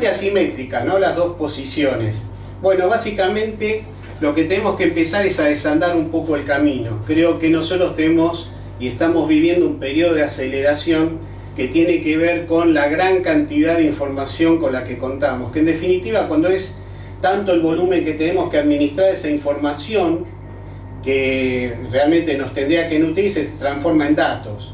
bastante asimétricas, ¿no? Las dos posiciones. Bueno, básicamente lo que tenemos que empezar es a desandar un poco el camino. Creo que nosotros tenemos y estamos viviendo un periodo de aceleración que tiene que ver con la gran cantidad de información con la que contamos, que en definitiva, cuando es tanto el volumen que tenemos que administrar esa información que realmente nos tendría que nutrir, se transforma en datos.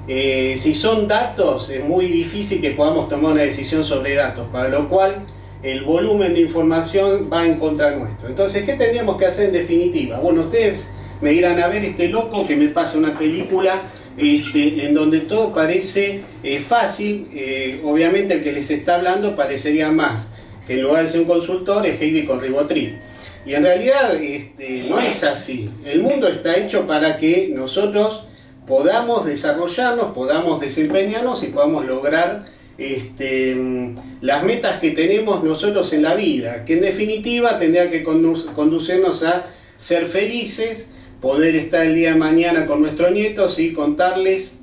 Si son datos, es muy difícil que podamos tomar una decisión sobre datos, para lo cual el volumen de información va en contra nuestro. Entonces, ¿qué tendríamos que hacer en definitiva? Bueno, ustedes me dirán, a ver, este loco que me pasa una película en donde todo parece fácil. Obviamente el que les está hablando parecería más que en lugar de ser un consultor es Heidi con Rivotril. Y en realidad no es así. El mundo está hecho para que nosotros podamos desarrollarnos, podamos desempeñarnos y podamos lograr las metas que tenemos nosotros en la vida, que en definitiva tendrá que conducirnos a ser felices, poder estar el día de mañana con nuestros nietos y contarles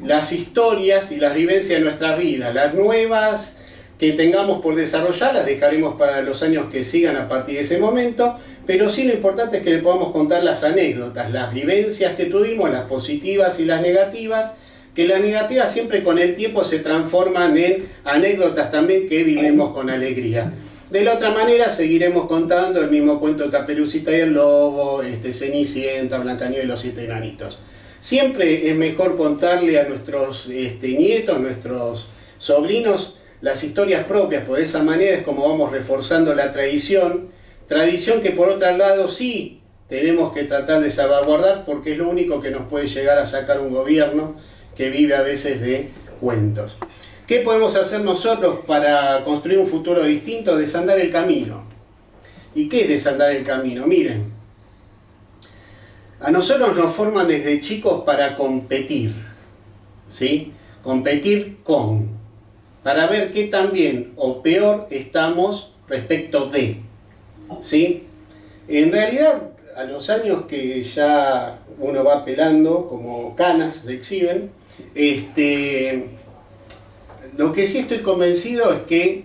las historias y las vivencias de nuestras vidas. Las nuevas que tengamos por desarrollar las dejaremos para los años que sigan a partir de ese momento, pero sí lo importante es que le podamos contar las anécdotas, las vivencias que tuvimos, las positivas y las negativas, que las negativas siempre con el tiempo se transforman en anécdotas también que vivimos con alegría. De la otra manera seguiremos contando el mismo cuento de Caperucita y el Lobo, Cenicienta, Blancanieves y los 7 enanitos. Siempre es mejor contarle a nuestros nietos, nuestros sobrinos, las historias propias, porque de esa manera es como vamos reforzando la tradición que por otro lado sí tenemos que tratar de salvaguardar, porque es lo único que nos puede llegar a sacar un gobierno que vive a veces de cuentos. ¿Qué podemos hacer nosotros para construir un futuro distinto? Desandar el camino. ¿Y qué es desandar el camino? Miren, a nosotros nos forman desde chicos para competir, ¿sí? Competir para ver qué tan bien o peor estamos respecto de, ¿sí? En realidad, a los años que ya uno va pelando, como canas se exhiben, lo que sí estoy convencido es que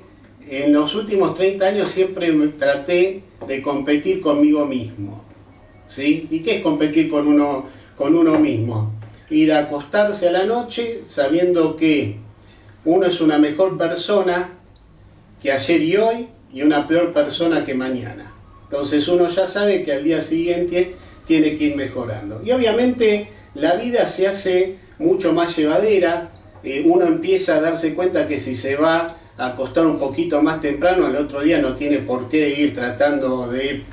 en los últimos 30 años siempre traté de competir conmigo mismo, ¿sí? ¿Y qué es competir con uno mismo? Ir a acostarse a la noche sabiendo que uno es una mejor persona que ayer y hoy y una peor persona que mañana. Entonces uno ya sabe que al día siguiente tiene que ir mejorando. Y obviamente la vida se hace mucho más llevadera. Uno empieza a darse cuenta que si se va a acostar un poquito más temprano, al otro día no tiene por qué ir tratando de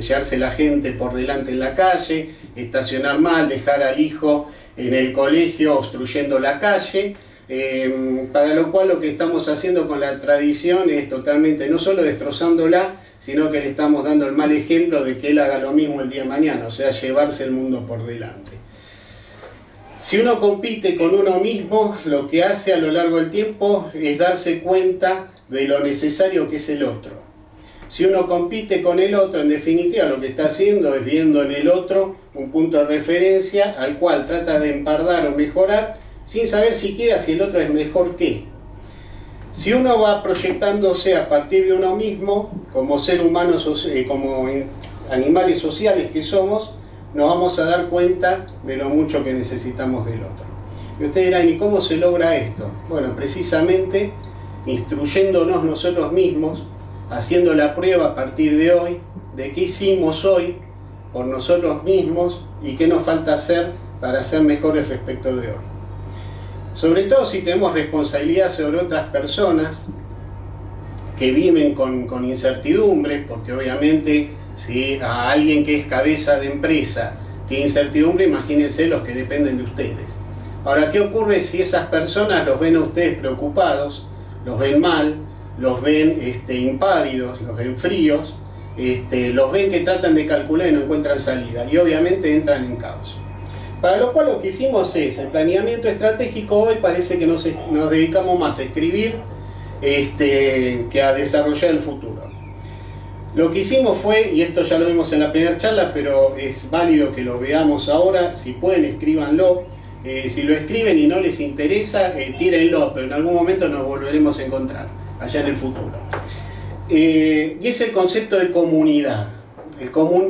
llevarse la gente por delante en la calle, estacionar mal, dejar al hijo en el colegio obstruyendo la calle. Para lo cual lo que estamos haciendo con la tradición es totalmente, no solo destrozándola, sino que le estamos dando el mal ejemplo de que él haga lo mismo el día de mañana, o sea, llevarse el mundo por delante. Si uno compite con uno mismo, lo que hace a lo largo del tiempo es darse cuenta de lo necesario que es el otro. Si uno compite con el otro, en definitiva lo que está haciendo es viendo en el otro un punto de referencia al cual trata de empardar o mejorar, sin saber siquiera si el otro es mejor que. Si uno va proyectándose a partir de uno mismo, como ser humano, como animales sociales que somos, nos vamos a dar cuenta de lo mucho que necesitamos del otro. Y ustedes dirán, ¿y cómo se logra esto? Bueno, precisamente instruyéndonos nosotros mismos, haciendo la prueba a partir de hoy, de qué hicimos hoy por nosotros mismos y qué nos falta hacer para ser mejores respecto de hoy. Sobre todo si tenemos responsabilidad sobre otras personas que viven con incertidumbre, porque obviamente si a alguien que es cabeza de empresa tiene incertidumbre, imagínense los que dependen de ustedes. Ahora, ¿qué ocurre si esas personas los ven a ustedes preocupados, los ven mal, los ven impávidos, los ven fríos, los ven que tratan de calcular y no encuentran salida? Y obviamente entran en caos. Para lo cual lo que hicimos es, el planeamiento estratégico hoy parece que nos dedicamos más a escribir que a desarrollar el futuro. Lo que hicimos fue, y esto ya lo vimos en la primera charla, pero es válido que lo veamos ahora, si pueden escríbanlo, si lo escriben y no les interesa, tírenlo, pero en algún momento nos volveremos a encontrar. allá en el futuro. Y es el concepto de comunidad.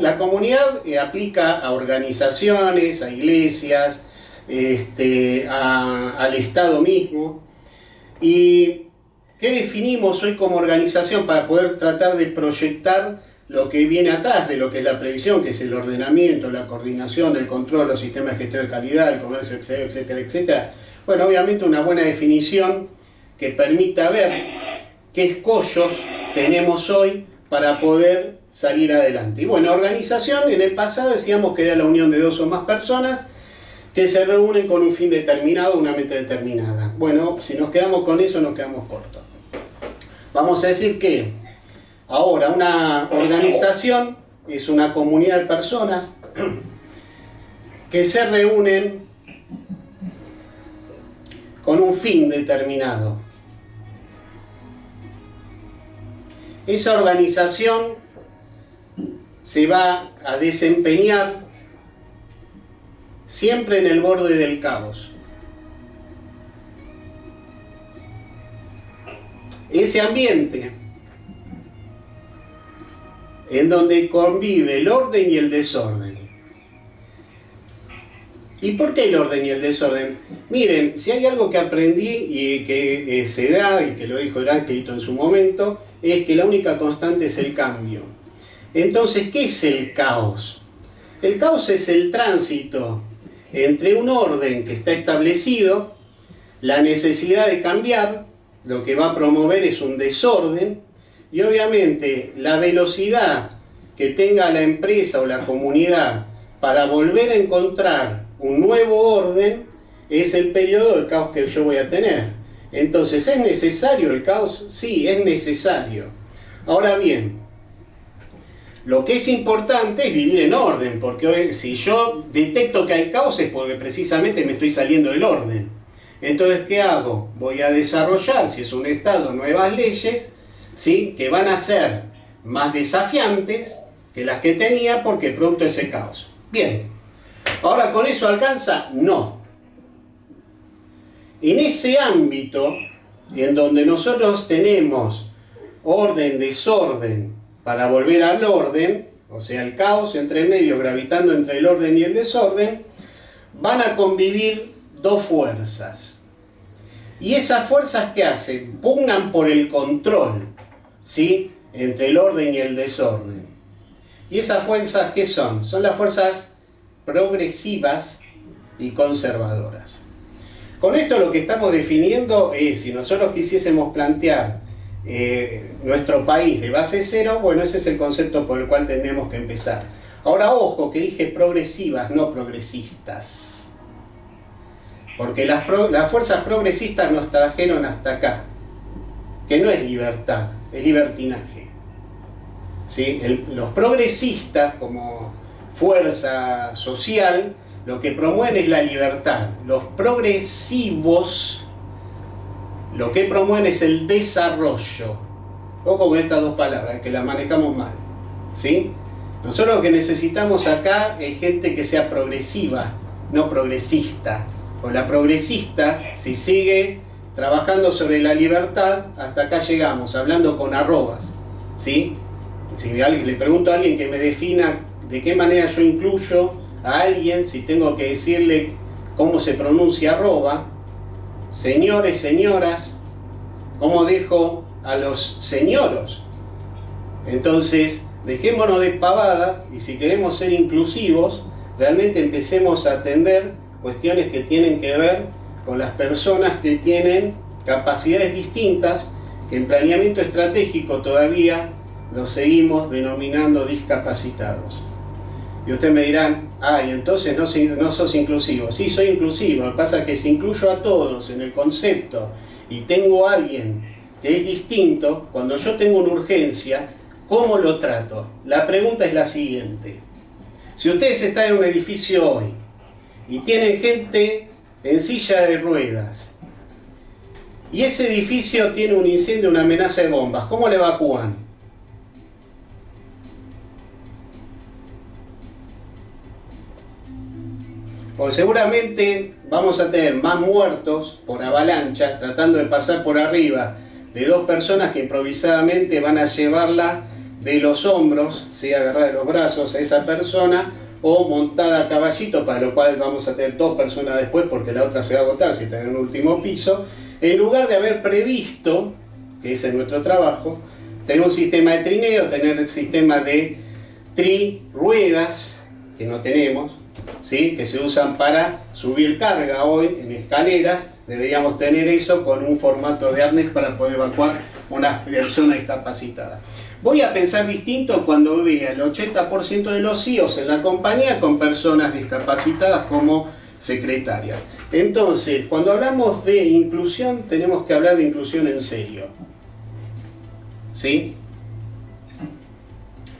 La comunidad aplica a organizaciones, a iglesias, al Estado mismo. ¿Y qué definimos hoy como organización para poder tratar de proyectar lo que viene atrás de lo que es la previsión, que es el ordenamiento, la coordinación, el control, los sistemas de gestión de calidad, el comercio exterior, etcétera, etcétera? Bueno, obviamente una buena definición que permita ver qué escollos tenemos hoy para poder salir adelante. Y bueno, organización, en el pasado decíamos que era la unión de dos o más personas que se reúnen con un fin determinado, una meta determinada. Bueno, si nos quedamos con eso, nos quedamos cortos. Vamos a decir que ahora una organización es una comunidad de personas que se reúnen con un fin determinado. Esa organización se va a desempeñar siempre en el borde del caos. Ese ambiente en donde convive el orden y el desorden. ¿Y por qué el orden y el desorden? Miren, si hay algo que aprendí y que se da, y que lo dijo Heráclito en su momento, es que la única constante es el cambio. Entonces, ¿qué es el caos? El caos es el tránsito entre un orden que está establecido, la necesidad de cambiar, lo que va a promover es un desorden, y obviamente la velocidad que tenga la empresa o la comunidad para volver a encontrar un nuevo orden es el periodo de caos que yo voy a tener. Entonces, ¿es necesario el caos? Sí, es necesario. Ahora bien, lo que es importante es vivir en orden, porque hoy, si yo detecto que hay caos es porque precisamente me estoy saliendo del orden. Entonces, ¿qué hago? Voy a desarrollar, si es un Estado, nuevas leyes, ¿sí?, que van a ser más desafiantes que las que tenía porque producto de ese caos. Bien, ahora, ¿con eso alcanza? No. En ese ámbito, en donde nosotros tenemos orden, desorden, para volver al orden, o sea, el caos entre medio, gravitando entre el orden y el desorden, van a convivir dos fuerzas. Y esas fuerzas, ¿qué hacen? Pugnan por el control, ¿sí?, entre el orden y el desorden. ¿Y esas fuerzas qué son? Son las fuerzas progresivas y conservadoras. Con esto lo que estamos definiendo es, si nosotros quisiésemos plantear nuestro país de base cero, bueno, ese es el concepto por el cual tendremos que empezar. Ahora, ojo, que dije progresivas, no progresistas. Porque las fuerzas progresistas nos trajeron hasta acá, que no es libertad, es libertinaje. ¿Sí? Los progresistas, como fuerza social, lo que promueven es la libertad. Los progresivos lo que promueven es el desarrollo. Ojo con estas dos palabras, que las manejamos mal, ¿sí? Nosotros lo que necesitamos acá es gente que sea progresiva, no progresista. O la progresista, si sigue trabajando sobre la libertad, hasta acá llegamos, hablando con arrobas, ¿sí? Si le pregunto a alguien que me defina de qué manera yo incluyo a alguien, si tengo que decirle cómo se pronuncia arroba, señores, señoras, ¿cómo dejo a los señoros? Entonces, dejémonos de pavada y si queremos ser inclusivos, realmente empecemos a atender cuestiones que tienen que ver con las personas que tienen capacidades distintas, que en planeamiento estratégico todavía los seguimos denominando discapacitados. Y ustedes me dirán, y entonces no sos inclusivo. Sí, soy inclusivo, lo que pasa es que si incluyo a todos en el concepto y tengo a alguien que es distinto, cuando yo tengo una urgencia, ¿cómo lo trato? La pregunta es la siguiente. Si ustedes están en un edificio hoy y tienen gente en silla de ruedas y ese edificio tiene un incendio, una amenaza de bombas, ¿cómo le evacúan? Porque seguramente vamos a tener más muertos por avalancha tratando de pasar por arriba de dos personas que improvisadamente van a llevarla de los hombros, ¿sí? Agarrada de los brazos a esa persona, o montada a caballito, para lo cual vamos a tener dos personas después porque la otra se va a agotar si está en un último piso, en lugar de haber previsto, que ese es nuestro trabajo, tener un sistema de trineo, tener el sistema de ruedas que no tenemos, ¿sí? Que se usan para subir carga hoy en escaleras. Deberíamos tener eso con un formato de arnés para poder evacuar una persona discapacitada. Voy a pensar distinto cuando vea el 80% de los CEOs en la compañía con personas discapacitadas como secretarias. Entonces, cuando hablamos de inclusión, tenemos que hablar de inclusión en serio. ¿Sí?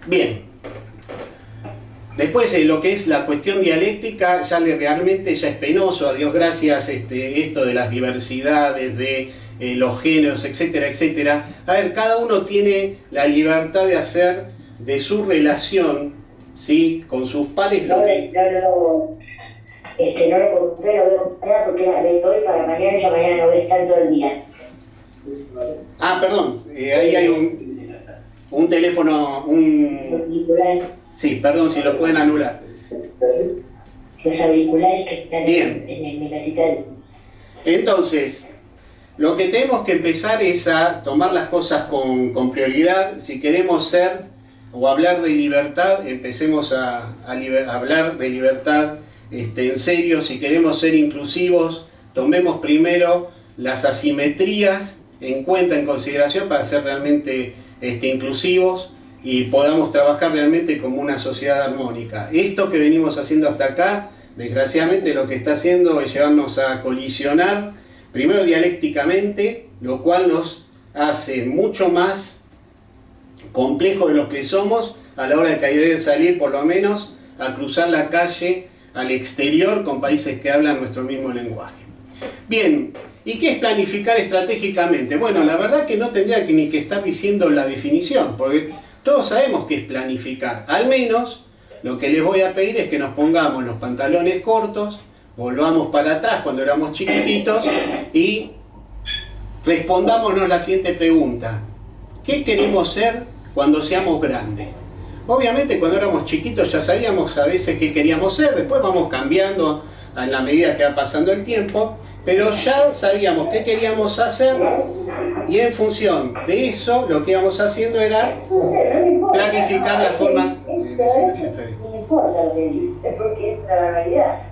Bien. Después, lo que es la cuestión dialéctica, realmente ya es penoso, a Dios gracias, esto de las diversidades, de los géneros, etcétera, etcétera. A ver, cada uno tiene la libertad de hacer de su relación, ¿sí? Con sus pares lo que... No lo compré, lo voy a comprar porque la hoy para mañana y ya mañana no voy a estar todo el día. Ah, perdón, ahí hay un teléfono, Sí, perdón, si lo pueden anular. Los auriculares que están bien en mi casita. Entonces, lo que tenemos que empezar es a tomar las cosas con prioridad. Si queremos ser o hablar de libertad, empecemos a hablar de libertad en serio. Si queremos ser inclusivos, tomemos primero las asimetrías en cuenta, en consideración, para ser realmente inclusivos y podamos trabajar realmente como una sociedad armónica. Esto que venimos haciendo hasta acá, desgraciadamente lo que está haciendo es llevarnos a colisionar, primero dialécticamente, lo cual nos hace mucho más complejo de lo que somos a la hora de querer salir, por lo menos, a cruzar la calle al exterior con países que hablan nuestro mismo lenguaje. Bien, ¿y qué es planificar estratégicamente? Bueno, la verdad que no tendría ni que estar diciendo la definición, porque todos sabemos qué es planificar. Al menos, lo que les voy a pedir es que nos pongamos los pantalones cortos, volvamos para atrás cuando éramos chiquititos y respondámonos la siguiente pregunta. ¿Qué queremos ser cuando seamos grandes? Obviamente cuando éramos chiquitos ya sabíamos a veces qué queríamos ser, después vamos cambiando en la medida que va pasando el tiempo, pero ya sabíamos qué queríamos hacer y en función de eso lo que íbamos haciendo era planificar la forma... No importa lo que dice, porque es la realidad.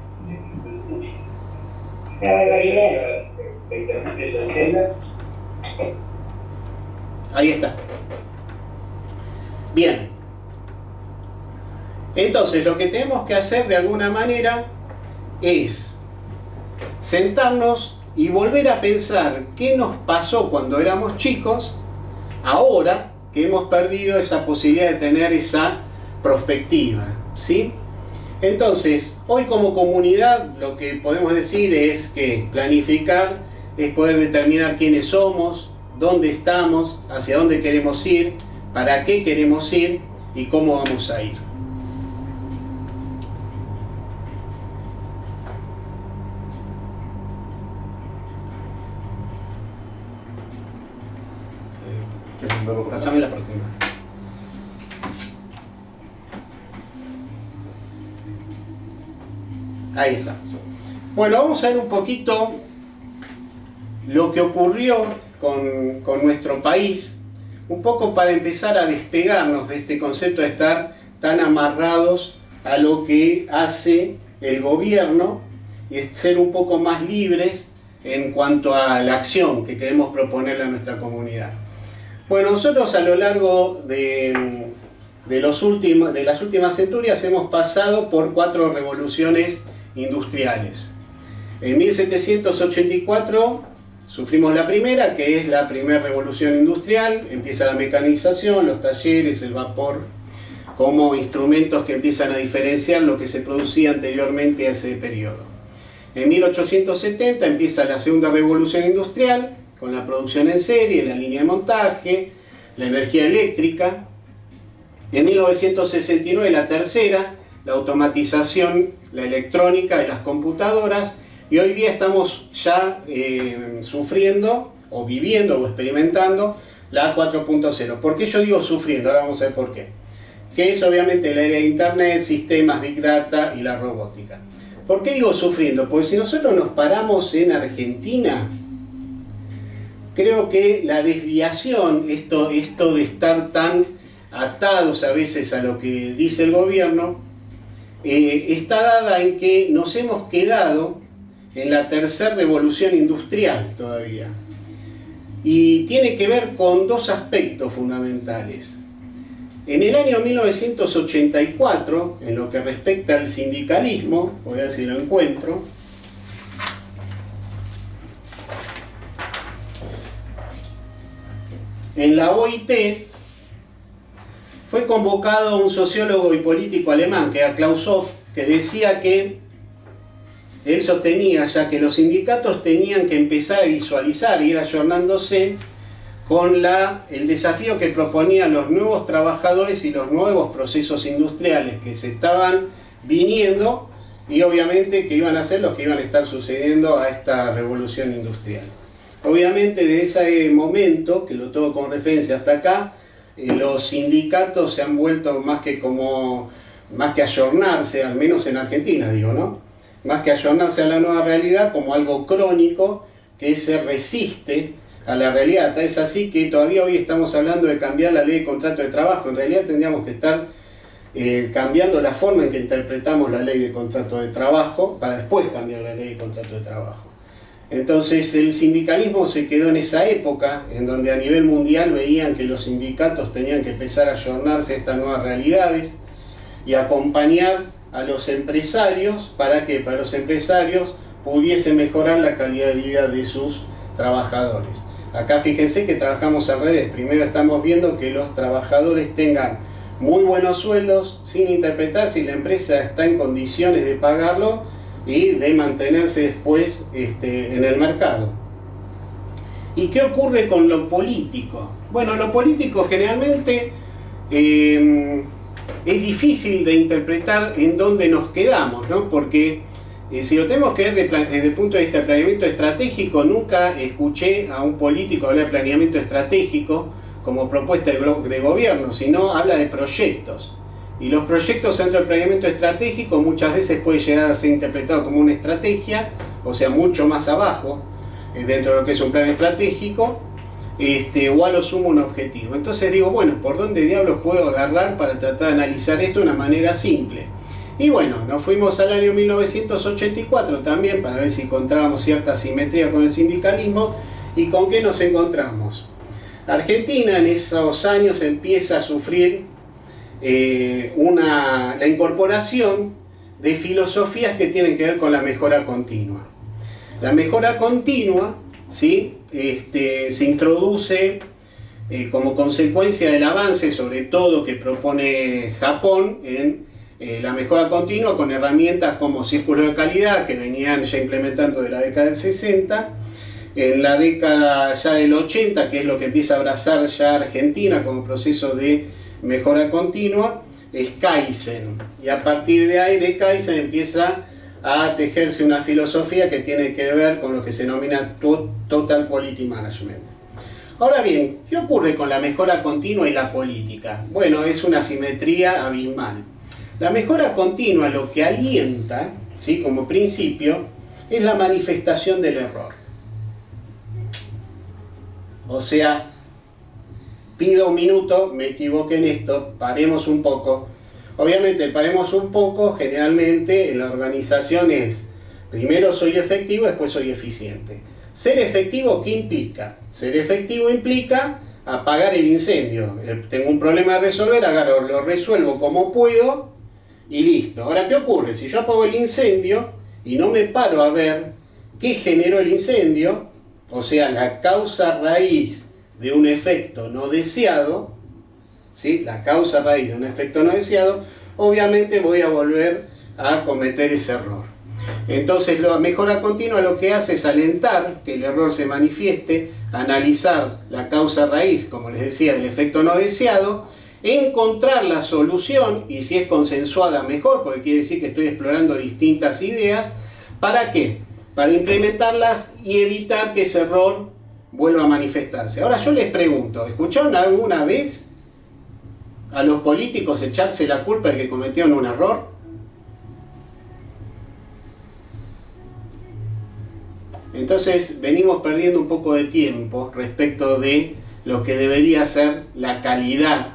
La barbaridad. Ahí está. Bien. Entonces, lo que tenemos que hacer de alguna manera es sentarnos y volver a pensar qué nos pasó cuando éramos chicos, ahora que hemos perdido esa posibilidad de tener esa perspectiva, ¿sí? Entonces, hoy como comunidad lo que podemos decir es que planificar es poder determinar quiénes somos, dónde estamos, hacia dónde queremos ir, para qué queremos ir y cómo vamos a ir. Pasame la próxima. Ahí está. Bueno, vamos a ver un poquito lo que ocurrió con nuestro país, un poco para empezar a despegarnos de este concepto de estar tan amarrados a lo que hace el gobierno y ser un poco más libres en cuanto a la acción que queremos proponerle a nuestra comunidad. Bueno, nosotros a lo largo de las últimas centurias hemos pasado por 4 revoluciones industriales. En 1784 sufrimos la primera, que es la primera revolución industrial. Empieza la mecanización, los talleres, el vapor, como instrumentos que empiezan a diferenciar lo que se producía anteriormente a ese periodo. En 1870 empieza la segunda revolución industrial, con la producción en serie, la línea de montaje, la energía eléctrica. En 1969 la tercera, la automatización, la electrónica y las computadoras. Y hoy día estamos ya sufriendo o viviendo o experimentando la 4.0. ¿Por qué yo digo sufriendo? Ahora vamos a ver por qué. Que es obviamente el área de Internet, sistemas, Big Data y la robótica. ¿Por qué digo sufriendo? Porque si nosotros nos paramos en Argentina, creo que la desviación, esto de estar tan atados a veces a lo que dice el gobierno, está dada en que nos hemos quedado en la tercera revolución industrial todavía. Y tiene que ver con dos aspectos fundamentales. En el año 1984, en lo que respecta al sindicalismo, voy a ver si lo encuentro, en la OIT fue convocado un sociólogo y político alemán, que era Klaus Hoff, que decía que él sostenía ya que los sindicatos tenían que empezar a visualizar y ir ayornándose con el desafío que proponían los nuevos trabajadores y los nuevos procesos industriales que se estaban viniendo y obviamente que iban a ser los que iban a estar sucediendo a esta revolución industrial. Obviamente desde ese momento, que lo tomo como referencia hasta acá, los sindicatos se han vuelto más que ayornarse, al menos en Argentina digo, ¿no? Más que ayornarse a la nueva realidad como algo crónico que se resiste a la realidad. Es así que todavía hoy estamos hablando de cambiar la ley de contrato de trabajo. En realidad tendríamos que estar cambiando la forma en que interpretamos la ley de contrato de trabajo para después cambiar la ley de contrato de trabajo. Entonces el sindicalismo se quedó en esa época en donde a nivel mundial veían que los sindicatos tenían que empezar a ayornarse a estas nuevas realidades y acompañar a los empresarios para que para los empresarios pudiese mejorar la calidad de vida de sus trabajadores. Acá fíjense que trabajamos al revés. Primero estamos viendo que los trabajadores tengan muy buenos sueldos sin interpretar si la empresa está en condiciones de pagarlo y de mantenerse después en el mercado. ¿Y qué ocurre con lo político? Bueno, lo político generalmente es difícil de interpretar en dónde nos quedamos, ¿no? Porque si lo tenemos que ver desde el punto de vista de planeamiento estratégico, nunca escuché a un político hablar de planeamiento estratégico como propuesta de gobierno, sino habla de proyectos. Y los proyectos dentro del planeamiento estratégico muchas veces puede llegar a ser interpretado como una estrategia, o sea, mucho más abajo, dentro de lo que es un plan estratégico, o a lo sumo un objetivo. Entonces digo, bueno, ¿por dónde diablos puedo agarrar para tratar de analizar esto de una manera simple? Y bueno, nos fuimos al año 1984 también para ver si encontrábamos cierta simetría con el sindicalismo. ¿Y con qué nos encontramos? Argentina en esos años empieza a sufrir la incorporación de filosofías que tienen que ver con la mejora continua. La mejora continua, ¿sí? Se introduce como consecuencia del avance, sobre todo que propone Japón en la mejora continua con herramientas como círculos de calidad que venían ya implementando de la década del 60, en la década ya del 80, que es lo que empieza a abrazar ya Argentina como proceso de mejora continua, es Kaizen. Y a partir de ahí, de Kaizen, empieza a tejerse una filosofía que tiene que ver con lo que se denomina Total Quality Management. Ahora bien, ¿qué ocurre con la mejora continua y la política? Bueno, es una simetría abismal. La mejora continua lo que alienta, ¿sí? Como principio, es la manifestación del error. O sea, pido un minuto, me equivoqué en esto, paremos un poco. Obviamente el paremos un poco generalmente en la organización es, primero soy efectivo, después soy eficiente. Ser efectivo, ¿qué implica? Ser efectivo implica apagar el incendio. Tengo un problema a resolver, agarro, lo resuelvo como puedo y listo. Ahora, ¿qué ocurre? Si yo apago el incendio y no me paro a ver qué generó el incendio, o sea, la causa raíz de un efecto no deseado, ¿sí? La causa raíz de un efecto no deseado, obviamente voy a volver a cometer ese error. Entonces la mejora continua lo que hace es alentar que el error se manifieste, analizar la causa raíz, como les decía, del efecto no deseado, encontrar la solución, y si es consensuada mejor, porque quiere decir que estoy explorando distintas ideas. ¿Para qué? Para implementarlas y evitar que ese error vuelva a manifestarse. Ahora yo les pregunto, ¿escucharon alguna vez a los políticos echarse la culpa de que cometieron un error? Entonces venimos perdiendo un poco de tiempo respecto de lo que debería ser la calidad,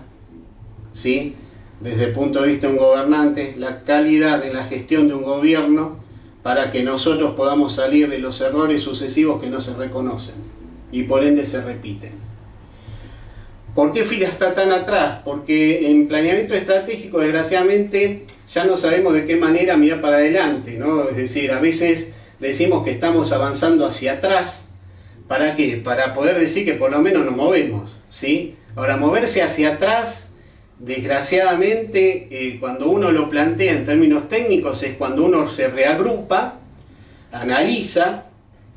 ¿sí? Desde el punto de vista de un gobernante, la calidad en la gestión de un gobierno para que nosotros podamos salir de los errores sucesivos que no se reconocen y por ende se repiten. ¿Por qué fui hasta tan atrás? Porque en planeamiento estratégico, desgraciadamente, ya no sabemos de qué manera mirar para adelante, ¿no? Es decir, a veces decimos que estamos avanzando hacia atrás. ¿Para qué? Para poder decir que por lo menos nos movemos, ¿sí? Ahora, moverse hacia atrás, desgraciadamente, cuando uno lo plantea en términos técnicos, es cuando uno se reagrupa, analiza,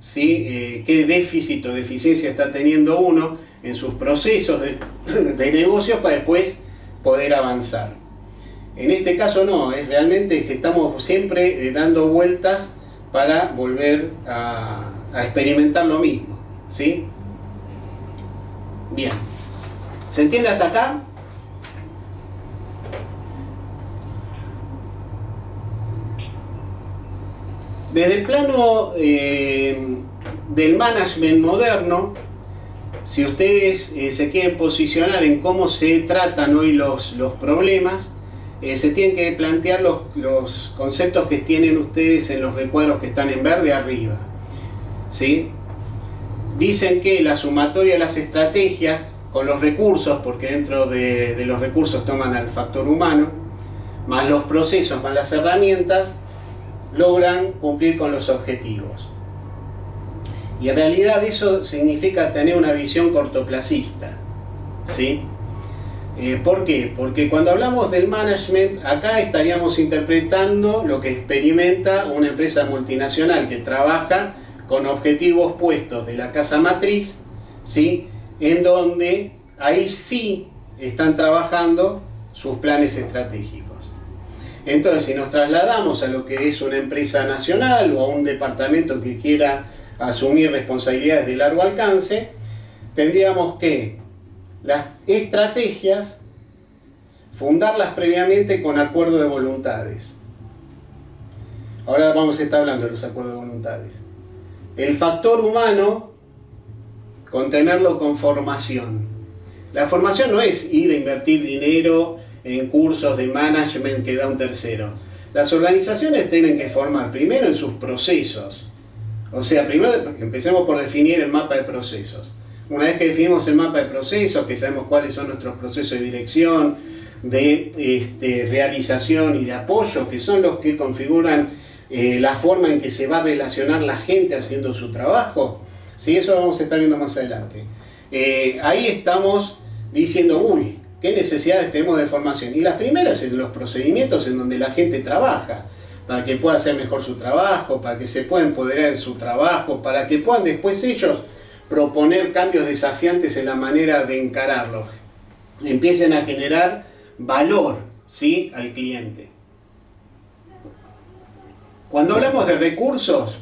¿sí? Qué déficit o deficiencia está teniendo uno en sus procesos de negocios para después poder avanzar. En este caso no, es realmente que estamos siempre dando vueltas para volver a experimentar lo mismo, ¿sí? Bien, ¿se entiende hasta acá? Desde el plano del management moderno, si ustedes se quieren posicionar en cómo se tratan hoy los problemas, se tienen que plantear los conceptos que tienen ustedes en los recuadros que están en verde arriba, ¿sí? Dicen que la sumatoria de las estrategias con los recursos, porque dentro de los recursos toman al factor humano, más los procesos, más las herramientas, logran cumplir con los objetivos. Y en realidad eso significa tener una visión cortoplacista, ¿sí? ¿Por qué? Porque cuando hablamos del management, acá estaríamos interpretando lo que experimenta una empresa multinacional que trabaja con objetivos puestos de la casa matriz, ¿sí? En donde ahí sí están trabajando sus planes estratégicos. Entonces, si nos trasladamos a lo que es una empresa nacional o a un departamento que quiera asumir responsabilidades de largo alcance, tendríamos que las estrategias fundarlas previamente con acuerdo de voluntades. Ahora vamos a estar hablando de los acuerdos de voluntades. El factor humano, contenerlo con formación. La formación no es ir a invertir dinero en cursos de management que da un tercero. Las organizaciones tienen que formar primero en sus procesos. O sea, primero empecemos por definir el mapa de procesos. Una vez que definimos el mapa de procesos, que sabemos cuáles son nuestros procesos de dirección, de realización y de apoyo, que son los que configuran la forma en que se va a relacionar la gente haciendo su trabajo, ¿sí? Eso lo vamos a estar viendo más adelante. Ahí estamos diciendo, uy, ¿qué necesidades tenemos de formación? Y las primeras en los procedimientos en donde la gente trabaja, para que pueda hacer mejor su trabajo, para que se pueda empoderar en su trabajo, para que puedan después ellos proponer cambios desafiantes en la manera de encararlos. Empiecen a generar valor, ¿sí?, al cliente. Cuando hablamos de recursos,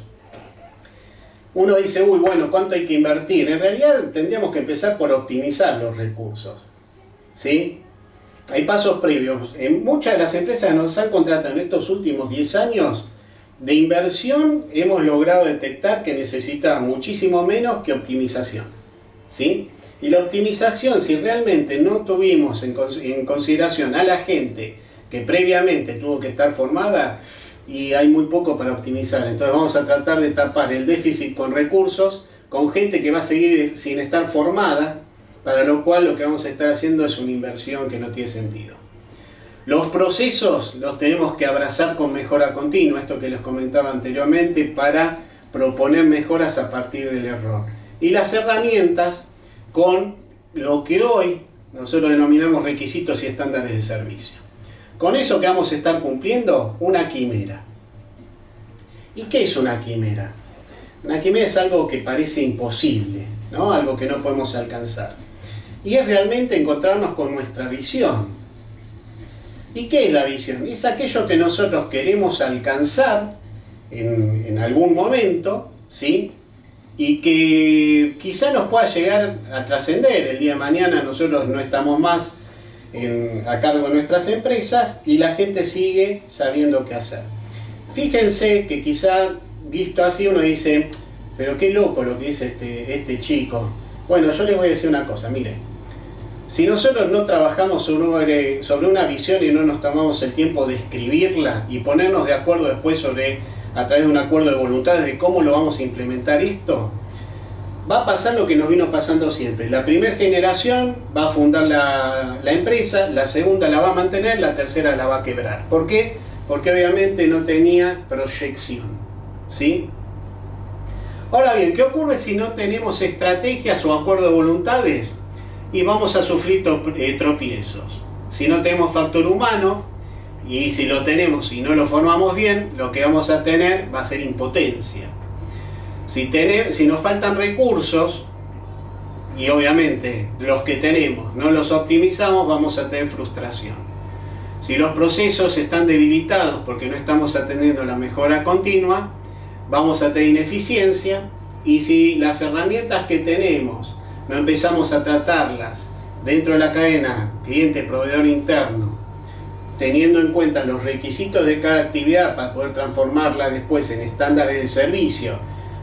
uno dice, uy, bueno, ¿cuánto hay que invertir? En realidad tendríamos que empezar por optimizar los recursos, ¿sí? Hay pasos previos. En muchas de las empresas que nos han contratado en estos últimos 10 años de inversión, hemos logrado detectar que necesita muchísimo menos que optimización, ¿sí? Y la optimización, si realmente no tuvimos en consideración a la gente que previamente tuvo que estar formada, y hay muy poco para optimizar. Entonces vamos a tratar de tapar el déficit con recursos, con gente que va a seguir sin estar formada, para lo cual lo que vamos a estar haciendo es una inversión que no tiene sentido. Los procesos los tenemos que abrazar con mejora continua, esto que les comentaba anteriormente, para proponer mejoras a partir del error. Y las herramientas con lo que hoy nosotros denominamos requisitos y estándares de servicio. Con eso que vamos a estar cumpliendo, una quimera. ¿Y qué es una quimera? Una quimera es algo que parece imposible, ¿no? Algo que no podemos alcanzar. Y es realmente encontrarnos con nuestra visión. ¿Y qué es la visión? Es aquello que nosotros queremos alcanzar en algún momento, ¿sí? y que quizá nos pueda llegar a trascender. El día de mañana nosotros no estamos más a cargo de nuestras empresas y la gente sigue sabiendo qué hacer. Fíjense que quizá visto así uno dice, pero qué loco lo que dice este chico. Bueno, yo les voy a decir una cosa, miren, si nosotros no trabajamos sobre una visión y no nos tomamos el tiempo de escribirla y ponernos de acuerdo después a través de un acuerdo de voluntades de cómo lo vamos a implementar esto, va a pasar lo que nos vino pasando siempre. La primera generación va a fundar la empresa, la segunda la va a mantener, la tercera la va a quebrar. ¿Por qué? Porque obviamente no tenía proyección, ¿sí? Ahora bien, ¿qué ocurre si no tenemos estrategias o acuerdo de voluntades? Y vamos a sufrir tropiezos. Si no tenemos factor humano, y si lo tenemos y no lo formamos bien, lo que vamos a tener va a ser impotencia. Si nos faltan recursos, y obviamente los que tenemos no los optimizamos, vamos a tener frustración. Si los procesos están debilitados porque no estamos atendiendo la mejora continua, vamos a tener ineficiencia. Y si las herramientas que tenemos no empezamos a tratarlas dentro de la cadena cliente-proveedor interno, teniendo en cuenta los requisitos de cada actividad para poder transformarla después en estándares de servicio,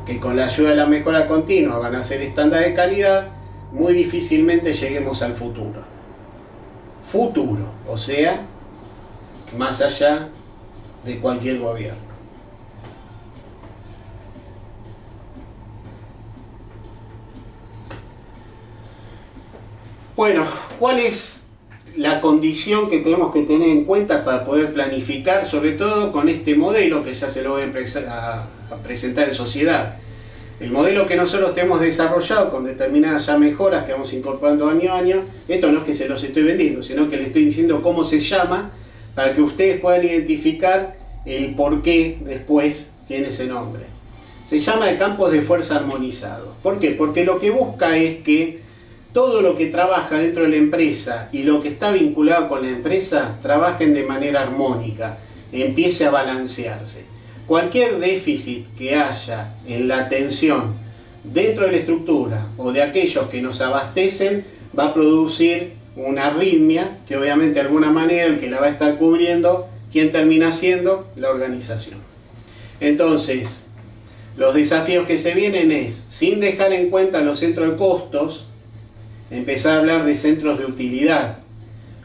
que con la ayuda de la mejora continua van a ser estándares de calidad, muy difícilmente lleguemos al futuro. Futuro, o sea, más allá de cualquier gobierno. Bueno, ¿cuál es la condición que tenemos que tener en cuenta para poder planificar, sobre todo con este modelo que ya se lo voy a presentar en sociedad? El modelo que nosotros tenemos desarrollado con determinadas ya mejoras que vamos incorporando año a año, esto no es que se los estoy vendiendo, sino que les estoy diciendo cómo se llama para que ustedes puedan identificar el por qué después tiene ese nombre. Se llama de campos de fuerza armonizados. ¿Por qué? Porque lo que busca es que todo lo que trabaja dentro de la empresa y lo que está vinculado con la empresa trabajen de manera armónica, empiece a balancearse. Cualquier déficit que haya en la atención dentro de la estructura o de aquellos que nos abastecen va a producir una arritmia que obviamente de alguna manera el que la va a estar cubriendo, ¿quién termina siendo? La organización. Entonces, los desafíos que se vienen es, sin dejar en cuenta los centros de costos, empezar a hablar de centros de utilidad.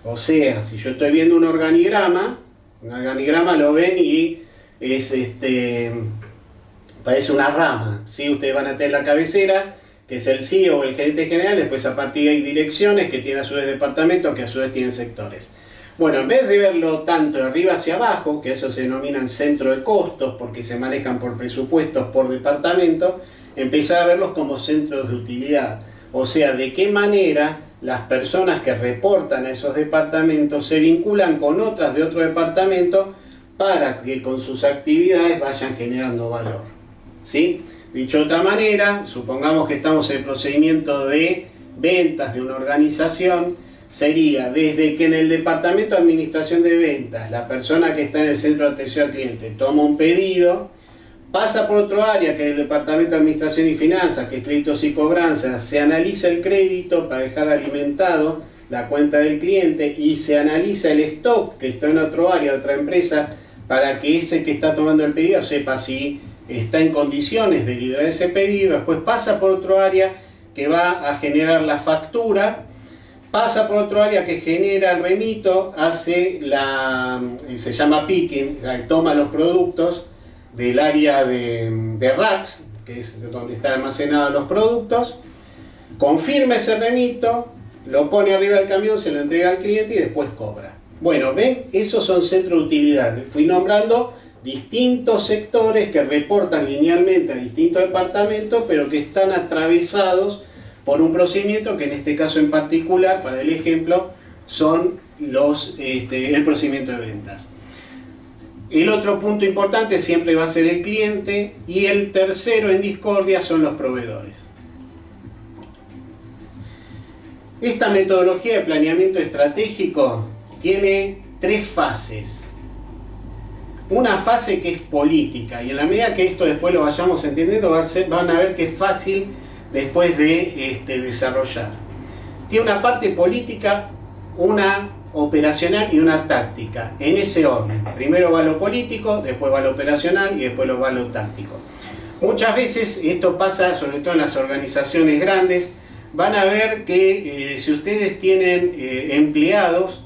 O sea, si yo estoy viendo un organigrama lo ven y es parece una rama, ¿sí? Ustedes van a tener la cabecera, que es el CEO o el gerente general, después a partir de ahí direcciones que tienen a su vez departamentos, que a su vez tienen sectores. Bueno, en vez de verlo tanto de arriba hacia abajo, que eso se denominan centro de costos, porque se manejan por presupuestos, por departamento, empezar a verlos como centros de utilidad. O sea, de qué manera las personas que reportan a esos departamentos se vinculan con otras de otro departamento para que con sus actividades vayan generando valor, ¿sí? Dicho de otra manera, supongamos que estamos en el procedimiento de ventas de una organización, sería desde que en el departamento de administración de ventas, la persona que está en el centro de atención al cliente toma un pedido, pasa por otro área que es el departamento de administración y finanzas, que es créditos y cobranzas, se analiza el crédito para dejar alimentado la cuenta del cliente y se analiza el stock que está en otro área, otra empresa, para que ese que está tomando el pedido sepa si está en condiciones de liberar ese pedido. Después pasa por otro área que va a generar la factura, pasa por otro área que genera el remito, se llama picking, toma los productos del área de racks, que es donde están almacenados los productos, confirma ese remito, lo pone arriba del camión, se lo entrega al cliente y después cobra. Bueno, ven, esos son centros de utilidad. Fui nombrando distintos sectores que reportan linealmente a distintos departamentos, pero que están atravesados por un procedimiento que en este caso en particular, para el ejemplo, son el procedimiento de ventas. El otro punto importante siempre va a ser el cliente y el tercero en discordia son los proveedores. Esta metodología de planeamiento estratégico tiene 3 fases. una fase que es política, y en la medida que esto después lo vayamos entendiendo van a ver que es fácil después de desarrollar. Tiene una parte política, una operacional y una táctica, en ese orden. Primero va lo político, después va lo operacional y después va lo táctico. Muchas veces esto pasa, sobre todo en las organizaciones grandes, van a ver que si ustedes tienen empleados,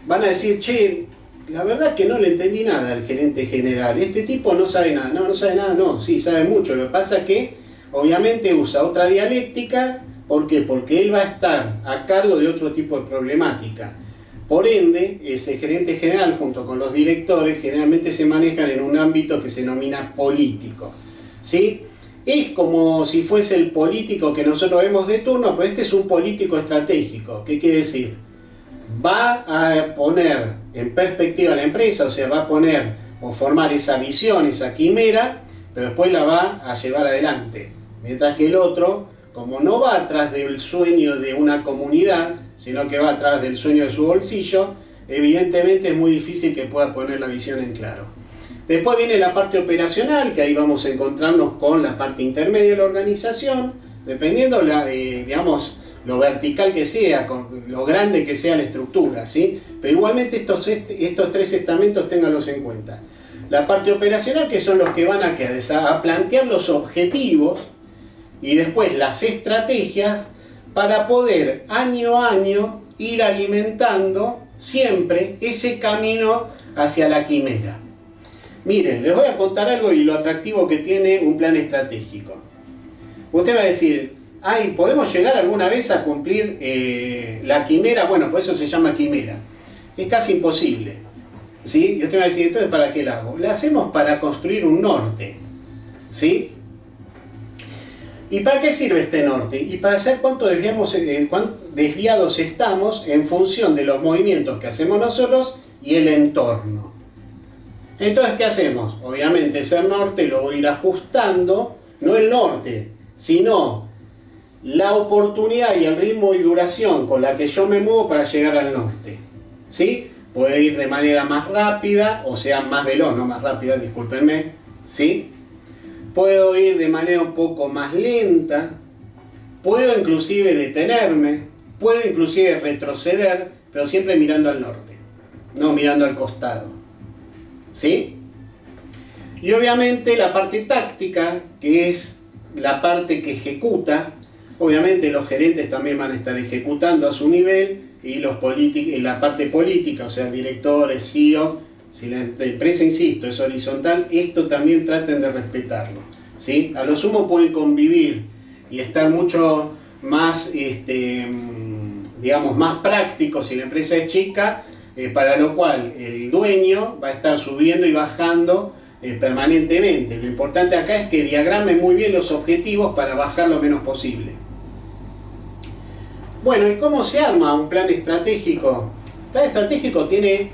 van a decir, che, la verdad que no le entendí nada al gerente general, este tipo no sabe nada. No sabe nada, no, sí, sabe mucho. Lo que pasa es que obviamente usa otra dialéctica. ¿Por qué? Porque él va a estar a cargo de otro tipo de problemática. Por ende, ese gerente general junto con los directores generalmente se manejan en un ámbito que se denomina político, ¿sí? Es como si fuese el político que nosotros vemos de turno, pero este es un político estratégico. ¿Qué quiere decir? Va a poner en perspectiva la empresa, o sea, va a poner o formar esa visión, esa quimera, pero después la va a llevar adelante. Mientras que el otro, como no va atrás del sueño de una comunidad, sino que va atrás del sueño de su bolsillo, evidentemente es muy difícil que pueda poner la visión en claro. Después viene la parte operacional, que ahí vamos a encontrarnos con la parte intermedia de la organización, dependiendo digamos, lo vertical que sea, con lo grande que sea la estructura, ¿sí? Pero igualmente estos tres estamentos ténganlos en cuenta. La parte operacional, que son los que van a plantear los objetivos y después las estrategias para poder año a año ir alimentando siempre ese camino hacia la quimera. Miren, les voy a contar algo y lo atractivo que tiene un plan estratégico. Usted va a decir, ay, ¿podemos llegar alguna vez a cumplir la quimera? Bueno, por eso se llama quimera. Es casi imposible, ¿sí? Y usted va a decir, entonces, ¿para qué la hago? La hacemos para construir un norte, ¿sí? ¿Y para qué sirve este norte? Y para saber cuánto desviados estamos en función de los movimientos que hacemos nosotros y el entorno. Entonces, ¿qué hacemos? Obviamente ese norte lo voy a ir ajustando, no el norte, sino la oportunidad y el ritmo y duración con la que yo me muevo para llegar al norte, ¿sí? Puede ir de manera más rápida, o sea, más veloz, no más rápida, discúlpenme, ¿sí? Puedo ir de manera un poco más lenta, puedo inclusive detenerme, puedo inclusive retroceder, pero siempre mirando al norte, no mirando al costado, ¿sí? Y obviamente la parte táctica, que es la parte que ejecuta, obviamente los gerentes también van a estar ejecutando a su nivel, y la parte política, o sea, directores, CEO, si la empresa, insisto, es horizontal, esto también traten de respetarlo, ¿sí? A lo sumo pueden convivir y estar mucho más, digamos, más prácticos si la empresa es chica, para lo cual el dueño va a estar subiendo y bajando permanentemente. Lo importante acá es que diagramen muy bien los objetivos para bajar lo menos posible. Bueno, ¿y cómo se arma un plan estratégico? El plan estratégico tiene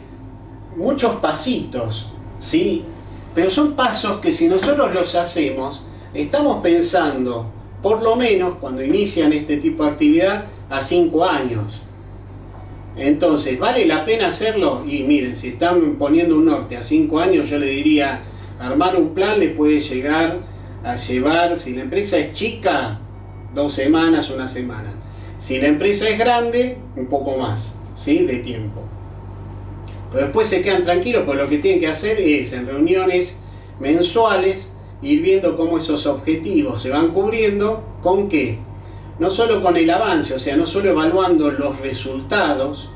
muchos pasitos, ¿sí? Pero son pasos que si nosotros los hacemos, estamos pensando, por lo menos cuando inician este tipo de actividad, a 5 años. Entonces, ¿vale la pena hacerlo? Y miren, si están poniendo un norte a 5 años, yo le diría, armar un plan le puede llegar a llevar, si la empresa es chica, 2 semanas, 1 semana. Si la empresa es grande, un poco más, ¿sí? De tiempo. Pero después se quedan tranquilos, porque lo que tienen que hacer es, en reuniones mensuales, ir viendo cómo esos objetivos se van cubriendo. ¿Con qué? No solo con el avance, o sea, no solo evaluando los resultados.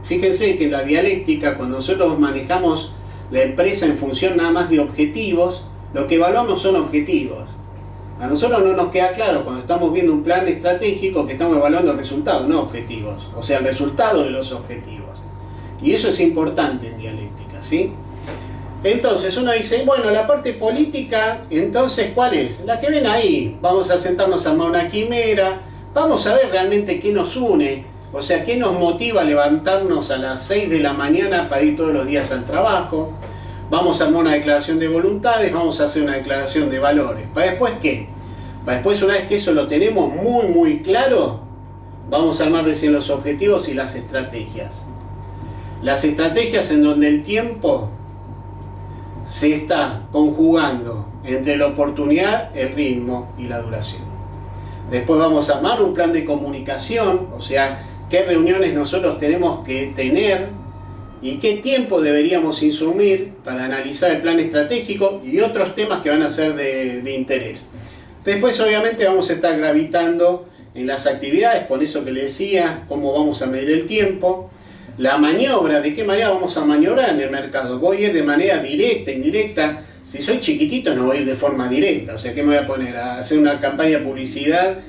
Fíjense que en la dialéctica, cuando nosotros manejamos la empresa en función nada más de objetivos, lo que evaluamos son objetivos. A nosotros no nos queda claro cuando estamos viendo un plan estratégico que estamos evaluando resultados, no objetivos. O sea, el resultado de los objetivos. Y eso es importante en dialéctica, ¿sí? Entonces uno dice, bueno, la parte política, entonces, ¿cuál es? La que ven ahí. Vamos a sentarnos a armar una quimera, vamos a ver realmente qué nos une, o sea, qué nos motiva a levantarnos a las 6 de la mañana para ir todos los días al trabajo. Vamos a armar una declaración de voluntades, vamos a hacer una declaración de valores. ¿Para después qué? Para después, una vez que eso lo tenemos muy claro, vamos a armar recién los objetivos y las estrategias. Las estrategias en donde el tiempo se está conjugando entre la oportunidad, el ritmo y la duración. Después vamos a armar un plan de comunicación, o sea, qué reuniones nosotros tenemos que tener y qué tiempo deberíamos insumir para analizar el plan estratégico y otros temas que van a ser de interés. Después obviamente vamos a estar gravitando en las actividades, con eso que le decía, cómo vamos a medir el tiempo, la maniobra, de qué manera vamos a maniobrar en el mercado. Voy a ir de manera directa, indirecta. Si soy chiquitito no voy a ir de forma directa, o sea, ¿qué me voy a poner? A hacer una campaña de publicidad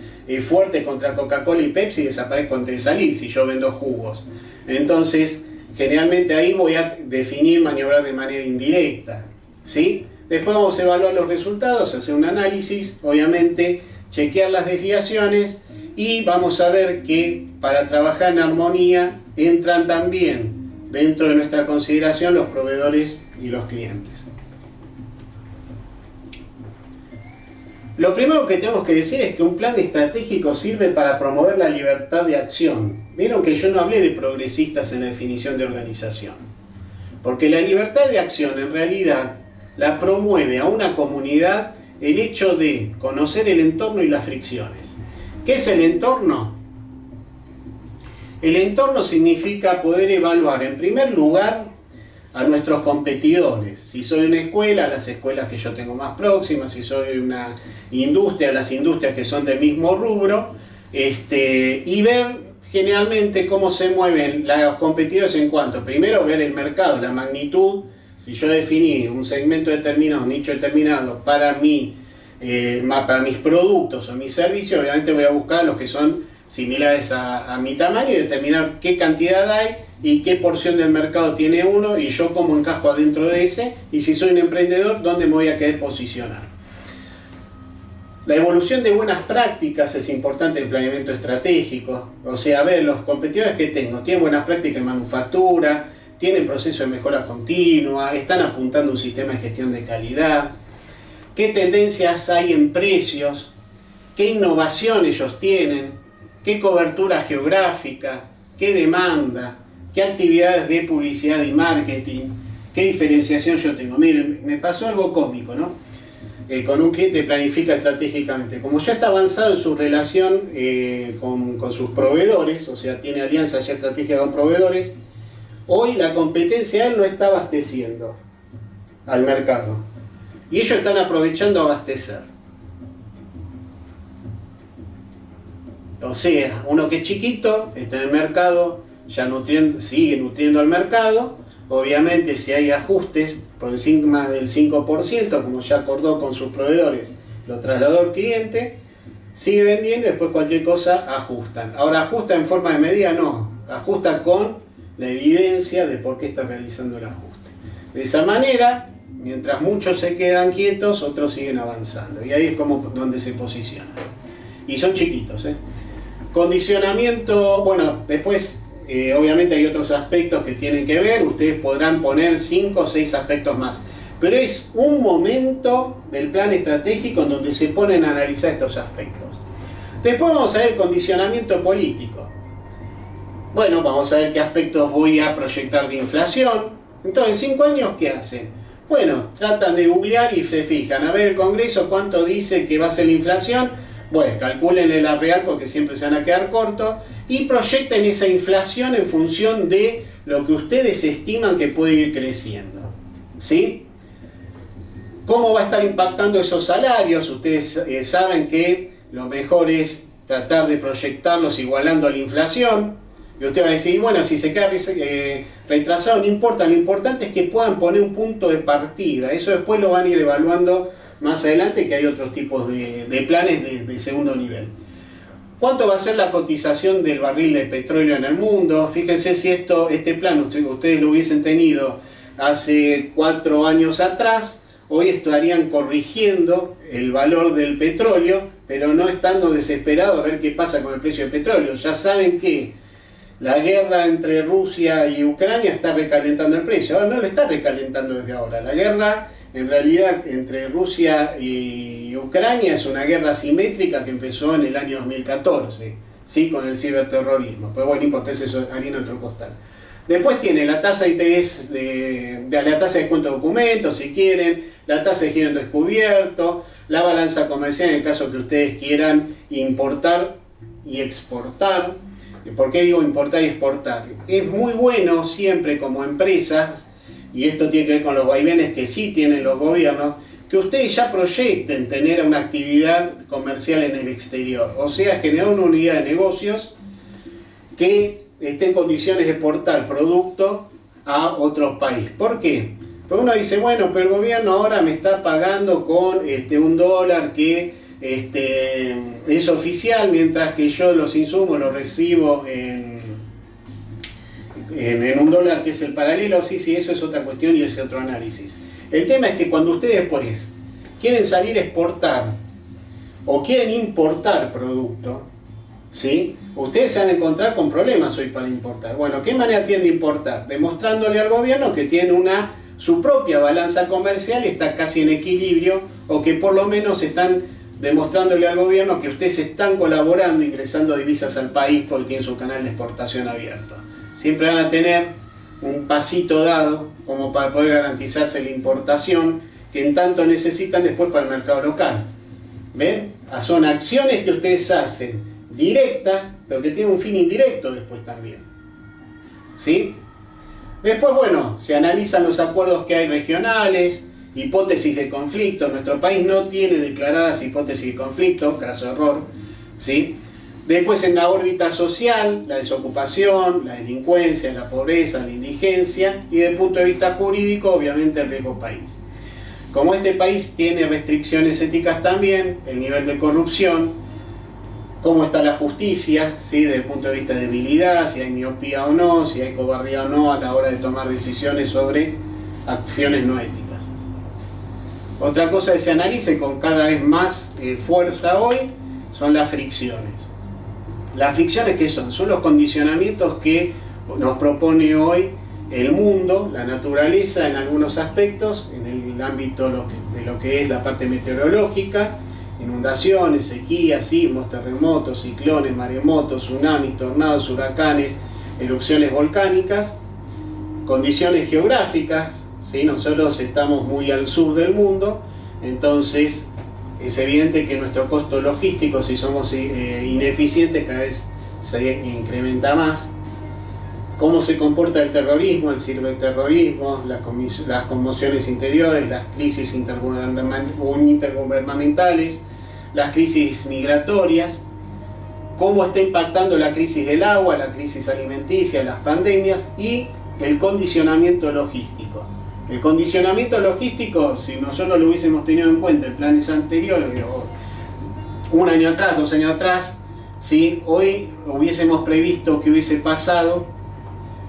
fuerte contra Coca-Cola y Pepsi y desaparezco antes de salir si yo vendo jugos. Entonces, generalmente ahí voy a definir maniobrar de manera indirecta, ¿sí? Después vamos a evaluar los resultados, hacer un análisis, obviamente, chequear las desviaciones y vamos a ver que para trabajar en armonía entran también dentro de nuestra consideración los proveedores y los clientes. Lo primero que tenemos que decir es que un plan estratégico sirve para promover la libertad de acción. Vieron que yo no hablé de progresistas en la definición de organización, porque la libertad de acción en realidad la promueve a una comunidad el hecho de conocer el entorno y las fricciones. ¿Qué es el entorno? El entorno significa poder evaluar en primer lugar a nuestros competidores. Si soy una escuela, las escuelas que yo tengo más próximas, si soy una industria, las industrias que son del mismo rubro, y ver generalmente cómo se mueven los competidores en cuanto, primero ver el mercado, la magnitud. Si yo definí un segmento determinado, un nicho determinado para mis productos o mis servicios, obviamente voy a buscar los que son similares a mi tamaño y determinar qué cantidad hay y qué porción del mercado tiene uno y yo cómo encajo adentro de ese, y si soy un emprendedor, dónde me voy a querer posicionar. La evolución de buenas prácticas es importante en el planeamiento estratégico, o sea, a ver, los competidores que tengo, ¿tienen buenas prácticas en manufactura? ¿Tienen proceso de mejora continua? ¿Están apuntando a un sistema de gestión de calidad? ¿Qué tendencias hay en precios? ¿Qué innovación ellos tienen? ¿Qué cobertura geográfica? ¿Qué demanda? ¿Qué actividades de publicidad y marketing? ¿Qué diferenciación yo tengo? Miren, me pasó algo cómico, ¿no? Con un cliente planifica estratégicamente. Como ya está avanzado en su relación con sus proveedores, o sea, tiene alianza ya estratégica con proveedores, hoy la competencia él no está abasteciendo al mercado. Y ellos están aprovechando a abastecer. O sea, uno que es chiquito, está en el mercado, ya sigue nutriendo al mercado. Obviamente si hay ajustes por encima del 5%, como ya acordó con sus proveedores, lo trasladó al cliente, sigue vendiendo y después cualquier cosa ajustan. Ahora, ¿ajusta en forma de medida? No, ajusta con la evidencia de por qué está realizando el ajuste. De esa manera, mientras muchos se quedan quietos, otros siguen avanzando. Y ahí es como donde se posicionan. Y son chiquitos, ¿eh? Condicionamiento, bueno, después obviamente hay otros aspectos que tienen que ver, ustedes podrán poner 5 o 6 aspectos más, pero es un momento del plan estratégico en donde se ponen a analizar estos aspectos. Después vamos a ver el condicionamiento político. Bueno, vamos a ver qué aspectos voy a proyectar de inflación. Entonces, en 5 años, ¿qué hacen? Bueno, tratan de googlear y se fijan, a ver el Congreso cuánto dice que va a ser la inflación. Bueno, calcúlenle la real porque siempre se van a quedar cortos y proyecten esa inflación en función de lo que ustedes estiman que puede ir creciendo, ¿sí? ¿Cómo va a estar impactando esos salarios? Ustedes saben que lo mejor es tratar de proyectarlos igualando a la inflación. Y usted va a decir, bueno, si se queda retrasado no importa, lo importante es que puedan poner un punto de partida. Eso después lo van a ir evaluando más adelante, que hay otros tipos de planes de segundo nivel. ¿Cuánto va a ser la cotización del barril de petróleo en el mundo? Fíjense si este plan ustedes lo hubiesen tenido hace 4 años atrás, hoy estarían corrigiendo el valor del petróleo, pero no estando desesperados a ver qué pasa con el precio del petróleo. Ya saben que la guerra entre Rusia y Ucrania está recalentando el precio. Ahora no lo está recalentando desde ahora. La guerra en realidad entre Rusia y Ucrania es una guerra asimétrica que empezó en el año 2014, ¿sí? Con el ciberterrorismo. Pero bueno, no importa, eso es harina otro costal. Después tiene la tasa de interés, la tasa de descuento de documentos, si quieren, la tasa de giro descubierto, la balanza comercial en el caso que ustedes quieran importar y exportar. ¿Por qué digo importar y exportar? Es muy bueno siempre como empresas, y esto tiene que ver con los vaivenes que sí tienen los gobiernos, que ustedes ya proyecten tener una actividad comercial en el exterior. O sea, generar una unidad de negocios que esté en condiciones de exportar producto a otros países. ¿Por qué? Porque uno dice, bueno, pero el gobierno ahora me está pagando con $1 que es oficial, mientras que yo los insumos los recibo en $1 que es el paralelo. Sí, eso es otra cuestión y es otro análisis. El tema es que cuando ustedes después quieren salir a exportar o quieren importar producto, ¿sí? Ustedes se van a encontrar con problemas hoy para importar. Bueno, ¿qué manera tienen de importar? Demostrándole al gobierno que tiene su propia balanza comercial, está casi en equilibrio, o que por lo menos están demostrándole al gobierno que ustedes están colaborando, ingresando divisas al país porque tienen su canal de exportación abierto. Siempre van a tener un pasito dado como para poder garantizarse la importación que en tanto necesitan después para el mercado local. ¿Ven? Son acciones que ustedes hacen directas, pero que tienen un fin indirecto después también. ¿Sí? Después, bueno, se analizan los acuerdos que hay regionales, hipótesis de conflicto. Nuestro país no tiene declaradas hipótesis de conflicto, craso error, ¿sí? Después en la órbita social, la desocupación, la delincuencia, la pobreza, la indigencia, y desde el punto de vista jurídico, obviamente el riesgo país. Como este país tiene restricciones éticas también, el nivel de corrupción, cómo está la justicia, ¿sí? Desde el punto de vista de debilidad, si hay miopía o no, si hay cobardía o no a la hora de tomar decisiones sobre acciones no éticas. Otra cosa que se analiza con cada vez más fuerza hoy son las fricciones. Las fricciones, ¿qué son? Son los condicionamientos que nos propone hoy el mundo, la naturaleza en algunos aspectos, en el ámbito de lo que es la parte meteorológica, inundaciones, sequías, sismos, terremotos, ciclones, maremotos, tsunamis, tornados, huracanes, erupciones volcánicas, condiciones geográficas, ¿sí? Nosotros estamos muy al sur del mundo, entonces es evidente que nuestro costo logístico, si somos ineficientes, cada vez se incrementa más. Cómo se comporta el terrorismo, el ciberterrorismo, las conmociones interiores, las crisis intergubernamentales, las crisis migratorias, cómo está impactando la crisis del agua, la crisis alimenticia, las pandemias y el condicionamiento logístico. El condicionamiento logístico, si nosotros lo hubiésemos tenido en cuenta en planes anteriores, un año atrás, 2 años atrás, ¿sí? Hoy hubiésemos previsto que hubiese pasado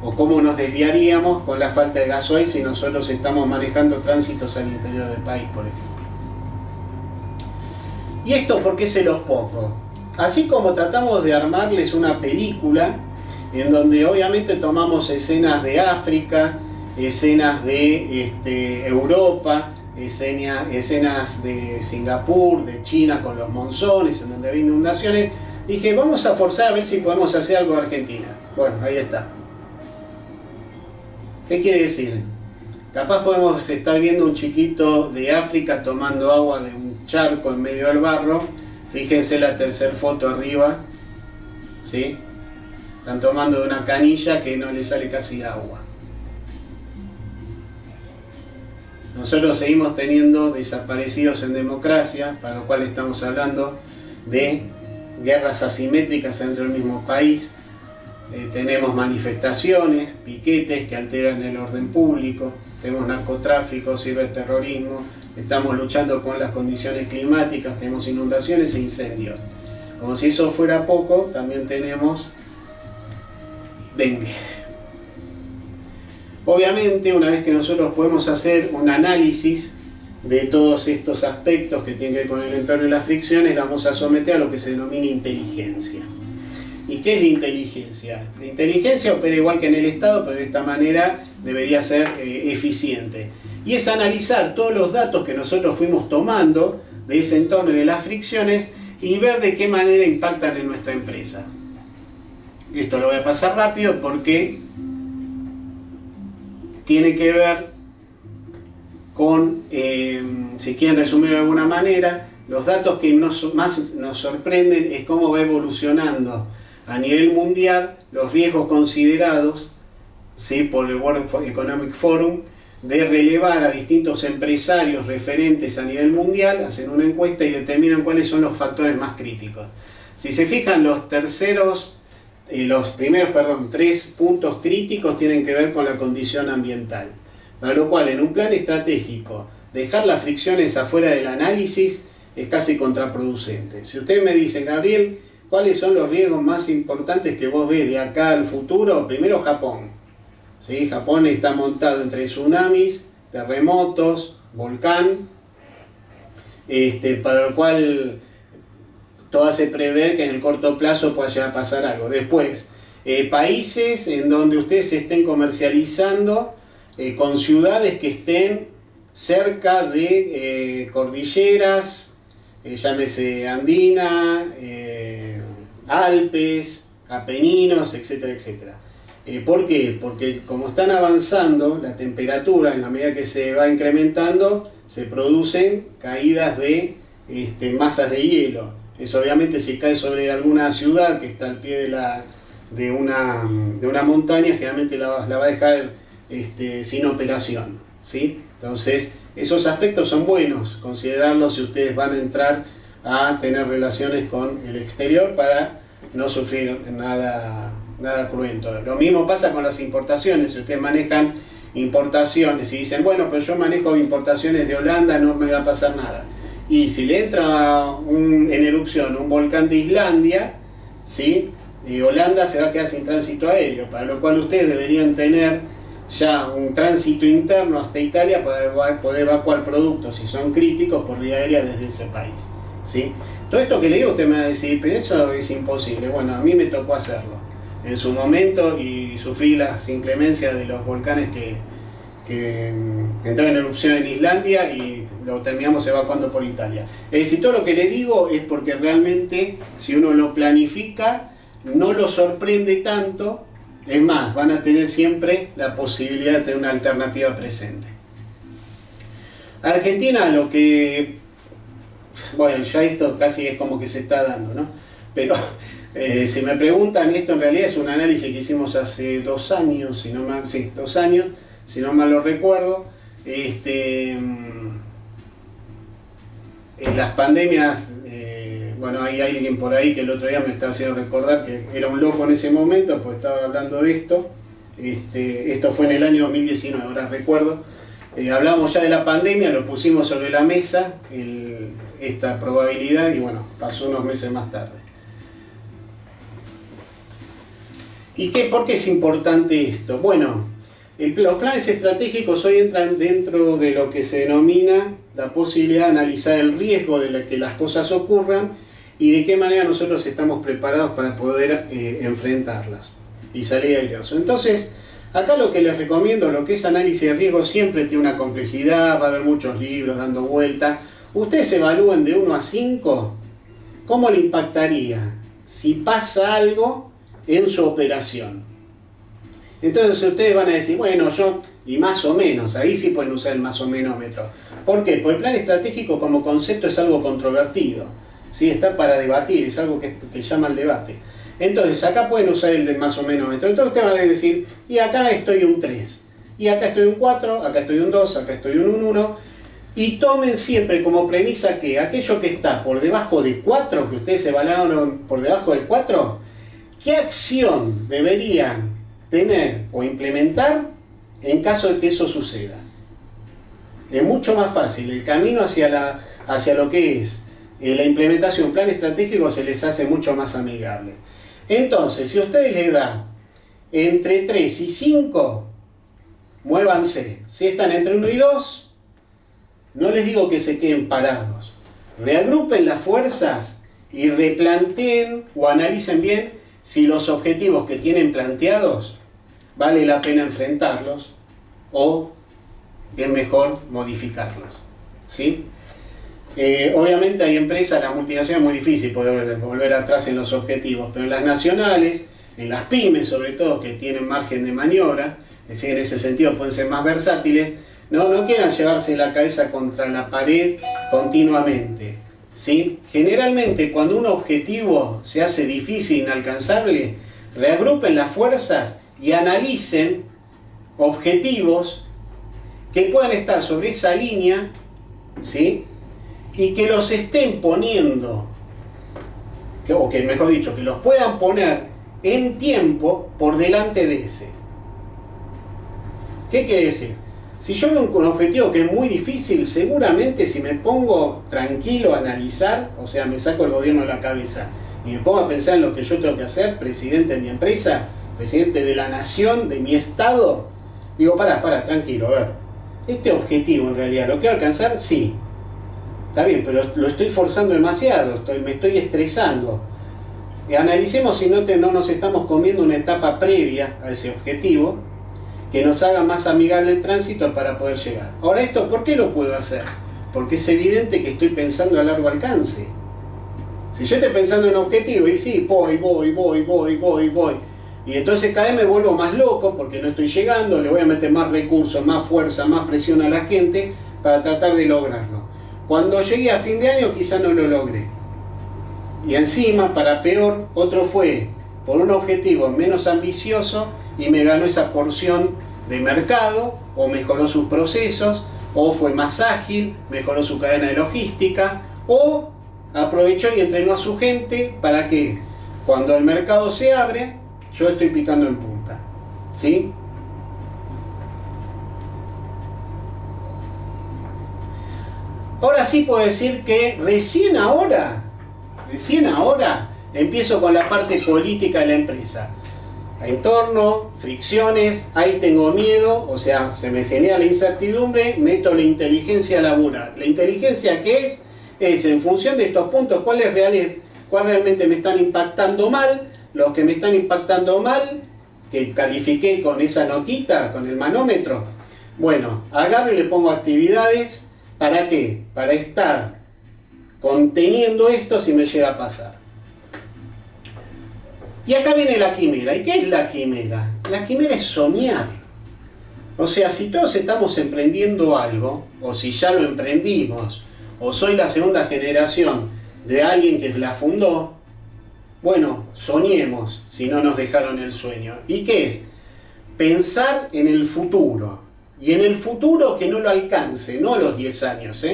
o cómo nos desviaríamos con la falta de gasoil si nosotros estamos manejando tránsitos al interior del país, por ejemplo. ¿Y esto por qué se los pongo? Así como tratamos de armarles una película en donde obviamente tomamos escenas de África, escenas de Europa, escenas de Singapur, de China con los monzones, en donde hay inundaciones, dije, vamos a forzar a ver si podemos hacer algo de Argentina. Bueno, ahí está. ¿Qué quiere decir? Capaz podemos estar viendo un chiquito de África tomando agua de un charco en medio del barro. Fíjense la tercera foto arriba, ¿sí? Están tomando de una canilla que no le sale casi agua. Nosotros seguimos teniendo desaparecidos en democracia, para lo cual estamos hablando de guerras asimétricas dentro del mismo país. Tenemos manifestaciones, piquetes que alteran el orden público, tenemos narcotráfico, ciberterrorismo, estamos luchando con las condiciones climáticas, tenemos inundaciones e incendios. Como si eso fuera poco, también tenemos dengue. Obviamente, una vez que nosotros podemos hacer un análisis de todos estos aspectos que tienen que ver con el entorno y las fricciones, la vamos a someter a lo que se denomina inteligencia. ¿Y qué es la inteligencia? La inteligencia opera igual que en el Estado, pero de esta manera debería ser eficiente. Y es analizar todos los datos que nosotros fuimos tomando de ese entorno y de las fricciones y ver de qué manera impactan en nuestra empresa. Esto lo voy a pasar rápido porque tiene que ver con, si quieren resumir de alguna manera, los datos que más nos sorprenden es cómo va evolucionando a nivel mundial los riesgos considerados, ¿sí?, por el World Economic Forum, de relevar a distintos empresarios referentes a nivel mundial, hacen una encuesta y determinan cuáles son los factores más críticos. Si se fijan, los primeros 3 puntos críticos tienen que ver con la condición ambiental, para lo cual en un plan estratégico dejar las fricciones afuera del análisis es casi contraproducente. Si ustedes me dicen, Gabriel, ¿cuáles son los riesgos más importantes que vos ves de acá al futuro? Primero, Japón. ¿Sí? Japón está montado entre tsunamis, terremotos, volcán, para lo cual todo hace prever que en el corto plazo pueda llegar a pasar algo. Después, países en donde ustedes estén comercializando con ciudades que estén cerca de cordilleras, llámese Andina, Alpes, Apeninos, etcétera, etcétera. ¿Por qué? Porque como están avanzando la temperatura, en la medida que se va incrementando, se producen caídas de masas de hielo. Eso obviamente si cae sobre alguna ciudad que está al pie de una montaña, generalmente la va a dejar sin operación, ¿sí? Entonces, esos aspectos son buenos considerarlos si ustedes van a entrar a tener relaciones con el exterior para no sufrir nada cruento. Lo mismo pasa con las importaciones. Si ustedes manejan importaciones y dicen, bueno, pero yo manejo importaciones de Holanda, no me va a pasar nada. Y si le entra en erupción un volcán de Islandia, ¿sí?, Holanda se va a quedar sin tránsito aéreo, para lo cual ustedes deberían tener ya un tránsito interno hasta Italia para poder evacuar productos, si son críticos, por vía aérea desde ese país, ¿sí? Todo esto que le digo, usted me va a decir, pero eso es imposible. Bueno, a mí me tocó hacerlo en su momento y sufrí las inclemencias de los volcanes que entraron en erupción en Islandia y lo terminamos evacuando por Italia. Es decir, todo lo que le digo es porque realmente, si uno lo planifica, no lo sorprende tanto. Es más, van a tener siempre la posibilidad de tener una alternativa presente. Argentina, lo que... Bueno, ya esto casi es como que se está dando, ¿no? Pero si me preguntan, esto en realidad es un análisis que hicimos hace 2 años, si no mal lo recuerdo. Las pandemias, bueno, hay alguien por ahí que el otro día me estaba haciendo recordar que era un loco en ese momento, pues estaba hablando de esto. Esto fue en el año 2019, ahora recuerdo. Hablamos ya de la pandemia, lo pusimos sobre la mesa, esta probabilidad, y bueno, pasó unos meses más tarde. ¿Y por qué es importante esto? Bueno, los planes estratégicos hoy entran dentro de lo que se denomina la posibilidad de analizar el riesgo de que las cosas ocurran y de qué manera nosotros estamos preparados para poder enfrentarlas y salir airosos. Entonces, acá lo que les recomiendo, lo que es análisis de riesgo, siempre tiene una complejidad, va a haber muchos libros dando vuelta. Ustedes evalúen de 1 a 5 cómo le impactaría si pasa algo en su operación. Entonces ustedes van a decir, bueno, y más o menos, ahí sí pueden usar el más o menos metro. ¿Por qué? Porque el plan estratégico como concepto es algo controvertido, ¿sí? Está para debatir, es algo que llama al debate. Entonces acá pueden usar el del más o menos metro. Entonces ustedes van a decir, y acá estoy un 3, y acá estoy un 4, acá estoy un 2, acá estoy un 1, y tomen siempre como premisa que aquello que está por debajo de 4, que ustedes evaluaron por debajo de 4, ¿qué acción deberían tener o implementar en caso de que eso suceda? Es mucho más fácil, el camino hacia lo que es la implementación de un plan estratégico se les hace mucho más amigable. Entonces, si a ustedes les da entre 3 y 5, muévanse. Si están entre 1 y 2, no les digo que se queden parados. Reagrupen las fuerzas y replanteen o analicen bien si los objetivos que tienen planteados vale la pena enfrentarlos o es mejor modificarlos, ¿sí? Obviamente hay empresas, las multinacionales es muy difícil poder volver atrás en los objetivos, pero en las nacionales, en las pymes sobre todo, que tienen margen de maniobra, es decir, en ese sentido pueden ser más versátiles, no quieran llevarse la cabeza contra la pared continuamente, ¿sí? Generalmente cuando un objetivo se hace difícil e inalcanzable, reagrupen las fuerzas y analicen objetivos que puedan estar sobre esa línea, ¿sí? Y que los estén poniendo, o que mejor dicho, que los puedan poner en tiempo por delante de ese. ¿Qué quiere decir? Si yo veo un objetivo que es muy difícil, seguramente si me pongo tranquilo a analizar, o sea, me saco el gobierno de la cabeza y me pongo a pensar en lo que yo tengo que hacer, presidente de mi empresa, presidente de la nación, de mi estado, digo, para, tranquilo, a ver, este objetivo en realidad, ¿lo quiero alcanzar? Sí. Está bien, pero lo estoy forzando demasiado, me estoy estresando. Analicemos si no nos estamos comiendo una etapa previa a ese objetivo que nos haga más amigable el tránsito para poder llegar. Ahora, ¿esto por qué lo puedo hacer? Porque es evidente que estoy pensando a largo alcance. Si yo estoy pensando en un objetivo y sí, voy, y entonces cada vez me vuelvo más loco porque no estoy llegando, le voy a meter más recursos, más fuerza, más presión a la gente para tratar de lograrlo. Cuando llegué a fin de año quizá no lo logré. Y encima, para peor, otro fue por un objetivo menos ambicioso y me ganó esa porción de mercado, o mejoró sus procesos, o fue más ágil, mejoró su cadena de logística, o aprovechó y entrenó a su gente para que cuando el mercado se abre, yo estoy picando en punta. ¿Sí? Ahora sí puedo decir que recién ahora empiezo con la parte política de la empresa. Entorno, fricciones, ahí tengo miedo, o sea, se me genera la incertidumbre, meto la inteligencia laboral. ¿La inteligencia qué es? Es en función de estos puntos, cuál realmente me están impactando mal, los que me están impactando mal, que califiqué con esa notita, con el manómetro. Bueno, agarro y le pongo actividades. ¿Para qué? Para estar conteniendo esto si me llega a pasar. Y acá viene la quimera. ¿Y qué es la quimera? La quimera es soñar. O sea, si todos estamos emprendiendo algo, o si ya lo emprendimos, o soy la segunda generación de alguien que la fundó, bueno, soñemos si no nos dejaron el sueño. ¿Y qué es? Pensar en el futuro. Y en el futuro que no lo alcance, no a los 10 años.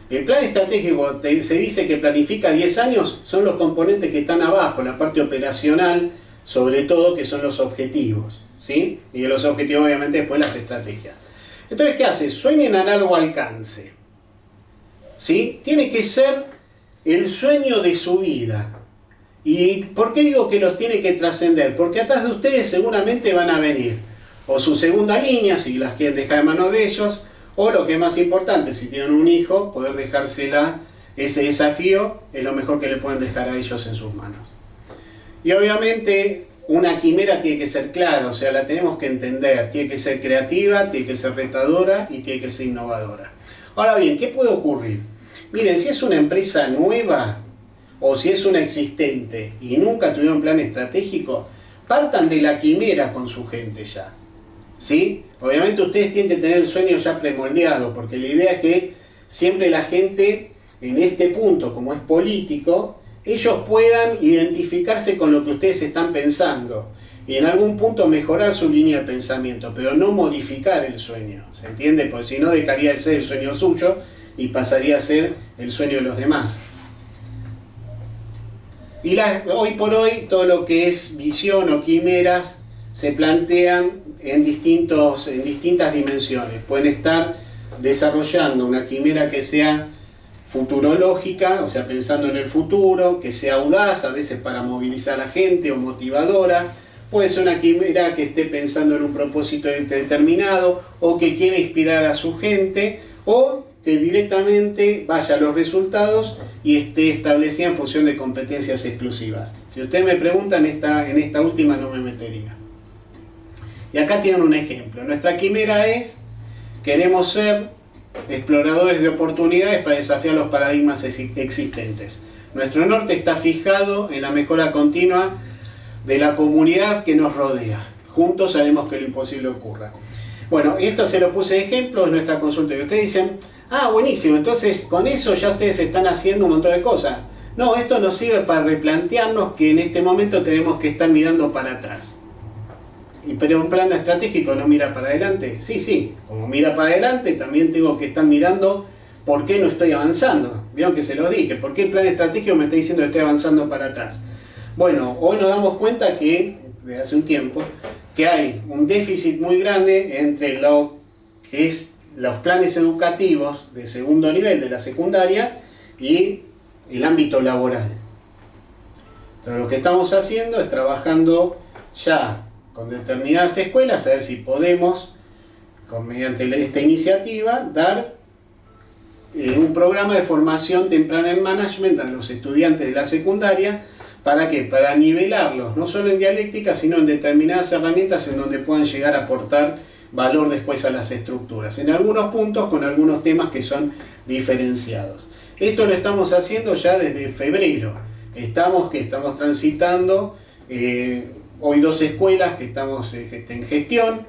El plan estratégico se dice que planifica 10 años, son los componentes que están abajo, la parte operacional, sobre todo, que son los objetivos. ¿Sí? Y de los objetivos, obviamente, después las estrategias. Entonces, ¿qué hace? Sueñen a largo alcance. ¿Sí? Tiene que ser el sueño de su vida. ¿Y por qué digo que los tiene que trascender? Porque atrás de ustedes seguramente van a venir o su segunda línea, si las quieren dejar en manos de ellos, o lo que es más importante, si tienen un hijo, poder dejársela, ese desafío es lo mejor que le pueden dejar a ellos en sus manos. Y obviamente una quimera tiene que ser clara, o sea, la tenemos que entender, tiene que ser creativa, tiene que ser retadora y tiene que ser innovadora. Ahora bien, ¿qué puede ocurrir? Miren, si es una empresa nueva o si es una existente y nunca tuvieron plan estratégico, partan de la quimera con su gente ya. ¿Sí? Obviamente ustedes tienen que tener el sueño ya premoldeado, porque la idea es que siempre la gente en este punto, como es político, ellos puedan identificarse con lo que ustedes están pensando y en algún punto mejorar su línea de pensamiento, pero no modificar el sueño, ¿se entiende? Porque si no dejaría de ser el sueño suyo y pasaría a ser el sueño de los demás. Y hoy por hoy todo lo que es visión o quimeras se plantean en distintas dimensiones. Pueden estar desarrollando una quimera que sea futurológica, o sea, pensando en el futuro, que sea audaz, a veces para movilizar a la gente o motivadora. Puede ser una quimera que esté pensando en un propósito determinado o que quiera inspirar a su gente, o que directamente vaya a los resultados y esté establecida en función de competencias exclusivas. Si ustedes me preguntan, en esta última no me metería. Y acá tienen un ejemplo. Nuestra quimera es, queremos ser exploradores de oportunidades para desafiar los paradigmas existentes. Nuestro norte está fijado en la mejora continua de la comunidad que nos rodea. juntos haremos que lo imposible ocurra. Bueno, esto se lo puse de ejemplo en nuestra consulta y ustedes dicen, ah, buenísimo, entonces con eso ya ustedes están haciendo un montón de cosas. No, esto nos sirve para replantearnos que en este momento tenemos que estar mirando para atrás. Pero un plan estratégico no mira para adelante. Sí, como mira para adelante, también tengo que estar mirando por qué no estoy avanzando. Vieron que se lo dije, ¿por qué el plan estratégico me está diciendo que estoy avanzando para atrás? Bueno, hoy nos damos cuenta que, desde hace un tiempo, que hay un déficit muy grande entre lo que es los planes educativos de segundo nivel de la secundaria y el ámbito laboral. Entonces, lo que estamos haciendo es trabajando ya con determinadas escuelas, a ver si podemos, mediante esta iniciativa, dar un programa de formación temprana en management a los estudiantes de la secundaria. ¿Para qué? Para nivelarlos, no solo en dialéctica, sino en determinadas herramientas en donde puedan llegar a aportar valor después a las estructuras. En algunos puntos, con algunos temas que son diferenciados. Esto lo estamos haciendo ya desde febrero. Estamos transitando hoy 2 escuelas que estamos en gestión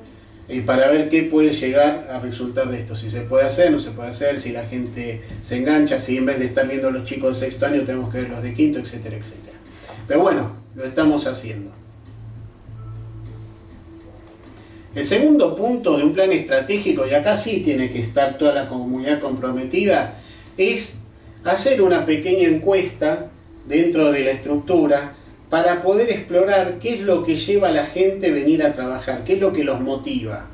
para ver qué puede llegar a resultar de esto. Si se puede hacer, no se puede hacer, si la gente se engancha, si en vez de estar viendo a los chicos de sexto año tenemos que ver los de quinto, etcétera, etcétera. Pero bueno, lo estamos haciendo. El segundo punto de un plan estratégico, y acá sí tiene que estar toda la comunidad comprometida, es hacer una pequeña encuesta dentro de la estructura para poder explorar qué es lo que lleva a la gente a venir a trabajar, qué es lo que los motiva.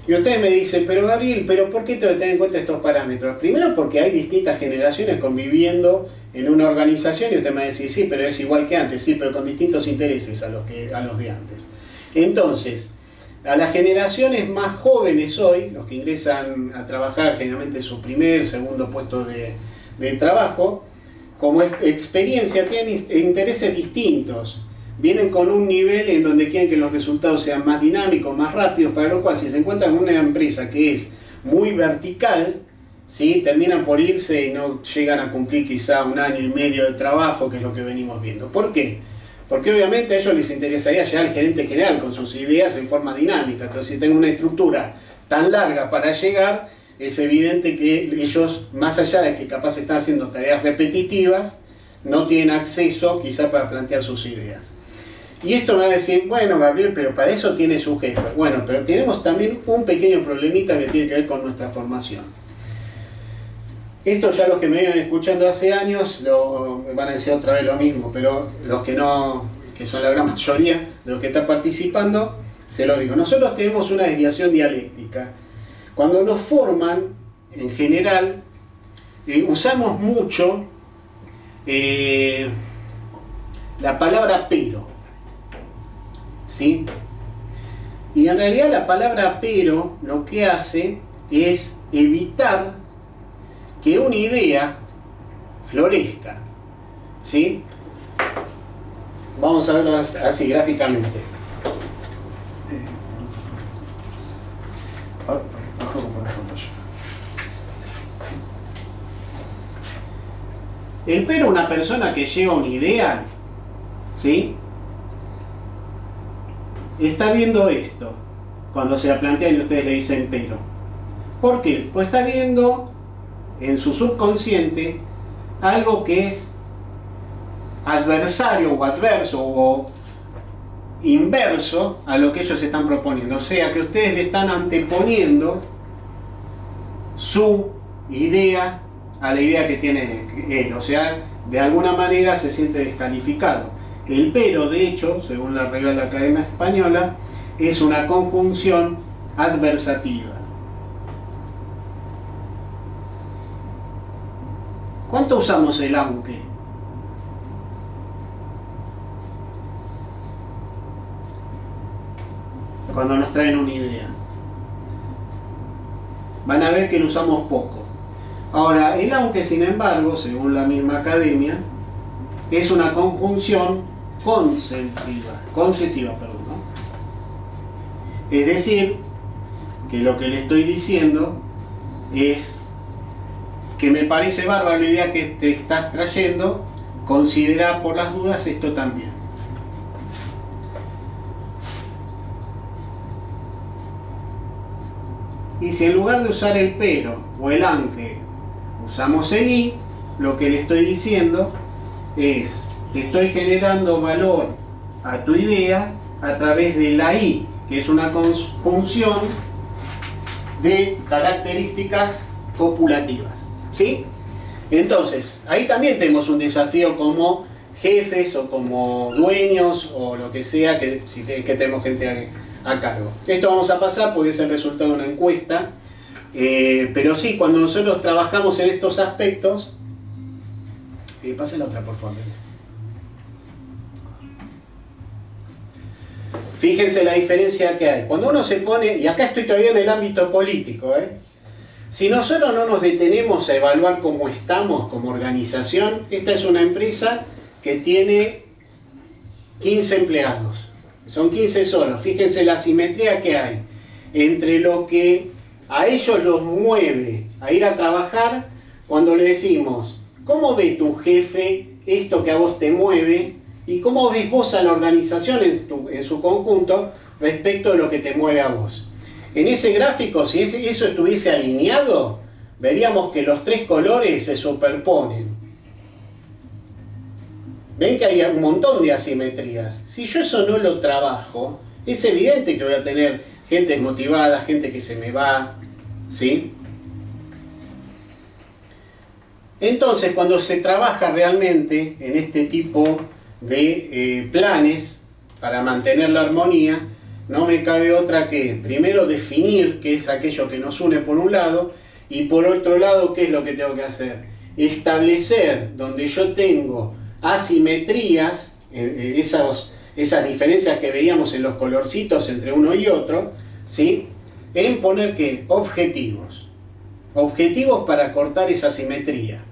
Y ustedes me dicen, pero Gabriel, ¿por qué tengo que tener en cuenta estos parámetros? Primero porque hay distintas generaciones conviviendo en una organización y usted me dice, sí, pero es igual que antes, sí, pero con distintos intereses a los de antes. Entonces, a las generaciones más jóvenes hoy, los que ingresan a trabajar generalmente su primer, segundo puesto de trabajo, como experiencia tienen intereses distintos. Vienen con un nivel en donde quieren que los resultados sean más dinámicos, más rápidos, para lo cual si se encuentran en una empresa que es muy vertical, ¿sí?, terminan por irse y no llegan a cumplir quizá 1 año y medio de trabajo, que es lo que venimos viendo. ¿Por qué? Porque obviamente a ellos les interesaría llegar al gerente general con sus ideas en forma dinámica. Entonces, si tengo una estructura tan larga para llegar, es evidente que ellos, más allá de que capaz están haciendo tareas repetitivas, no tienen acceso quizá para plantear sus ideas. Y esto me va a decir, bueno Gabriel, pero para eso tiene su jefe. Bueno, pero tenemos también un pequeño problemita que tiene que ver con nuestra formación. Esto ya los que me vienen escuchando hace años me van a decir otra vez lo mismo, pero los que no, que son la gran mayoría de los que están participando, se lo digo. Nosotros tenemos una desviación dialéctica. Cuando nos forman, en general, usamos mucho la palabra pero. ¿Sí? Y en realidad la palabra pero lo que hace es evitar que una idea florezca. ¿Sí? Vamos a verlo así gráficamente. El pero, una persona que lleva una idea, ¿sí?, está viendo esto cuando se la plantean y ustedes le dicen pero. ¿Por qué? Pues está viendo en su subconsciente algo que es adversario o adverso o inverso a lo que ellos están proponiendo. O sea, que ustedes le están anteponiendo su idea a la idea que tiene él. O sea, de alguna manera se siente descalificado. El pero, de hecho, según la regla de la Academia Española, es una conjunción adversativa. ¿Cuánto usamos el aunque? Cuando nos traen una idea. Van a ver que lo usamos poco. Ahora, el aunque, sin embargo, según la misma academia, es una conjunción concesiva, perdón, ¿no? Es decir, que lo que le estoy diciendo es que me parece bárbaro la idea que te estás trayendo, considera por las dudas esto también. Y si en lugar de usar el pero o el aunque usamos el y, lo que le estoy diciendo es que estoy generando valor a tu idea a través de la i, que es una conjunción de características copulativas, ¿sí? Entonces, ahí también tenemos un desafío como jefes o como dueños o lo que sea, que tenemos gente a cargo. Esto vamos a pasar porque es el resultado de una encuesta, pero sí, cuando nosotros trabajamos en estos aspectos, pase la otra por favor. Fíjense la diferencia que hay. Cuando uno se pone, y acá estoy todavía en el ámbito político, si nosotros no nos detenemos a evaluar cómo estamos como organización, esta es una empresa que tiene 15 empleados. Son 15 solos. Fíjense la asimetría que hay entre lo que a ellos los mueve a ir a trabajar cuando le decimos, ¿cómo ve tu jefe esto que a vos te mueve? ¿Y cómo ves vos a la organización en su conjunto respecto de lo que te mueve a vos? En ese gráfico, si eso estuviese alineado, veríamos que los tres colores se superponen. Ven que hay un montón de asimetrías. Si yo eso no lo trabajo, es evidente que voy a tener gente desmotivada, gente que se me va, ¿sí? Entonces, cuando se trabaja realmente en este tipo de planes para mantener la armonía, no me cabe otra que primero definir qué es aquello que nos une por un lado y por otro lado qué es lo que tengo que hacer. Establecer donde yo tengo asimetrías, esas diferencias que veíamos en los colorcitos entre uno y otro, ¿sí? En poner ¿qué? Objetivos. Objetivos para cortar esa asimetría,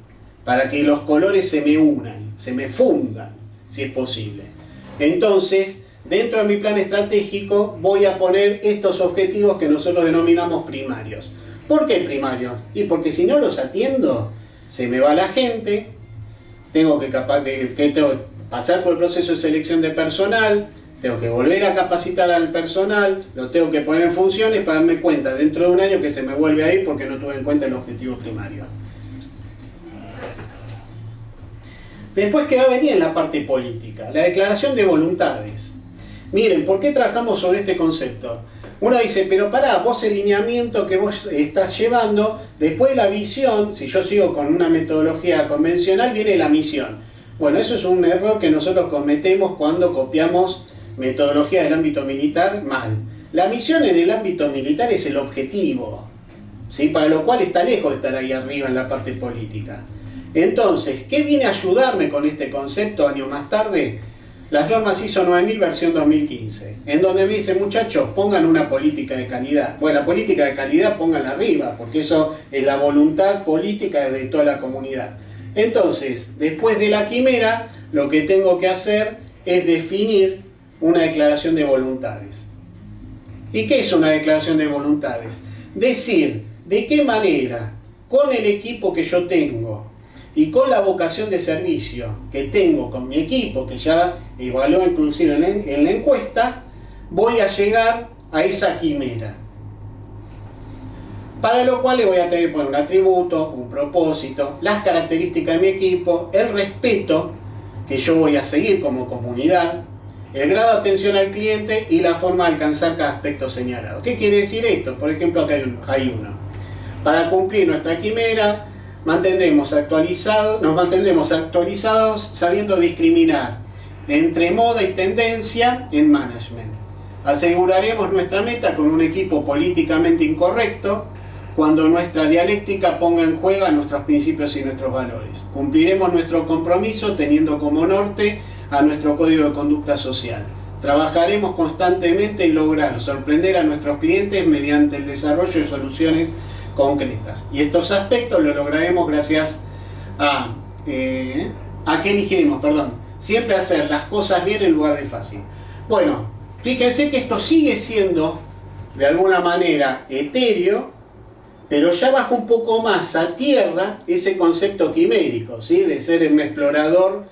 para que los colores se me unan, se me fundan, si es posible. Entonces, dentro de mi plan estratégico voy a poner estos objetivos que nosotros denominamos primarios. ¿Por qué primarios? Y porque si no los atiendo, se me va la gente, tengo que pasar por el proceso de selección de personal, tengo que volver a capacitar al personal, lo tengo que poner en funciones para darme cuenta dentro de un año que se me vuelve a ir porque no tuve en cuenta el objetivo primario. Después que va a venir en la parte política, la declaración de voluntades. Miren, ¿por qué trabajamos sobre este concepto? Uno dice, pero pará, vos el lineamiento que vos estás llevando, después de la visión, si yo sigo con una metodología convencional, viene la misión. Bueno, eso es un error que nosotros cometemos cuando copiamos metodología del ámbito militar mal. La misión en el ámbito militar es el objetivo, ¿sí? Para lo cual está lejos de estar ahí arriba en la parte política. Entonces, ¿qué viene a ayudarme con este concepto años más tarde? Las normas ISO 9000 versión 2015, en donde me dicen, muchachos, pongan una política de calidad. Bueno, la política de calidad pónganla arriba, porque eso es la voluntad política de toda la comunidad. Entonces, después de la quimera, lo que tengo que hacer es definir una declaración de voluntades. ¿Y qué es una declaración de voluntades? Decir de qué manera, con el equipo que yo tengo, y con la vocación de servicio que tengo con mi equipo, que ya evaluó inclusive en la encuesta, voy a llegar a esa quimera. Para lo cual le voy a tener que poner un atributo, un propósito, las características de mi equipo, el respeto que yo voy a seguir como comunidad, el grado de atención al cliente y la forma de alcanzar cada aspecto señalado. ¿Qué quiere decir esto? Por ejemplo, acá hay uno. Para cumplir nuestra quimera, nos mantendremos actualizados sabiendo discriminar entre moda y tendencia en management. Aseguraremos nuestra meta con un equipo políticamente incorrecto cuando nuestra dialéctica ponga en juego nuestros principios y nuestros valores. Cumpliremos nuestro compromiso teniendo como norte a nuestro código de conducta social. Trabajaremos constantemente en lograr sorprender a nuestros clientes mediante el desarrollo de soluciones concretas. Y estos aspectos lo lograremos gracias a que elegiremos, siempre hacer las cosas bien en lugar de fácil. Bueno, fíjense que esto sigue siendo de alguna manera etéreo, pero ya baja un poco más a tierra ese concepto quimérico, ¿sí? De ser un explorador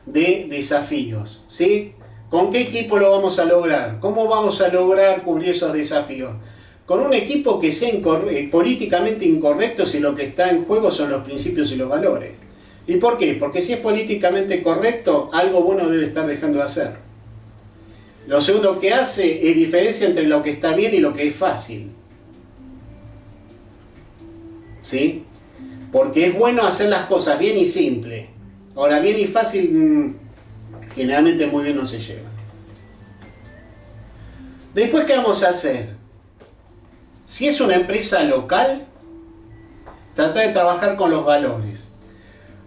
de desafíos, ¿sí? ¿Con qué equipo lo vamos a lograr? ¿Cómo vamos a lograr cubrir esos desafíos? con un equipo que sea políticamente incorrecto si lo que está en juego son los principios y los valores. ¿Y por qué? Porque si es políticamente correcto, algo bueno debe estar dejando de hacer. Lo segundo que hace es diferencia entre lo que está bien y lo que es fácil. ¿Sí? Porque es bueno hacer las cosas bien y simple. Ahora, bien y fácil, generalmente muy bien no se lleva. Después, ¿qué vamos a hacer? Si es una empresa local, trata de trabajar con los valores.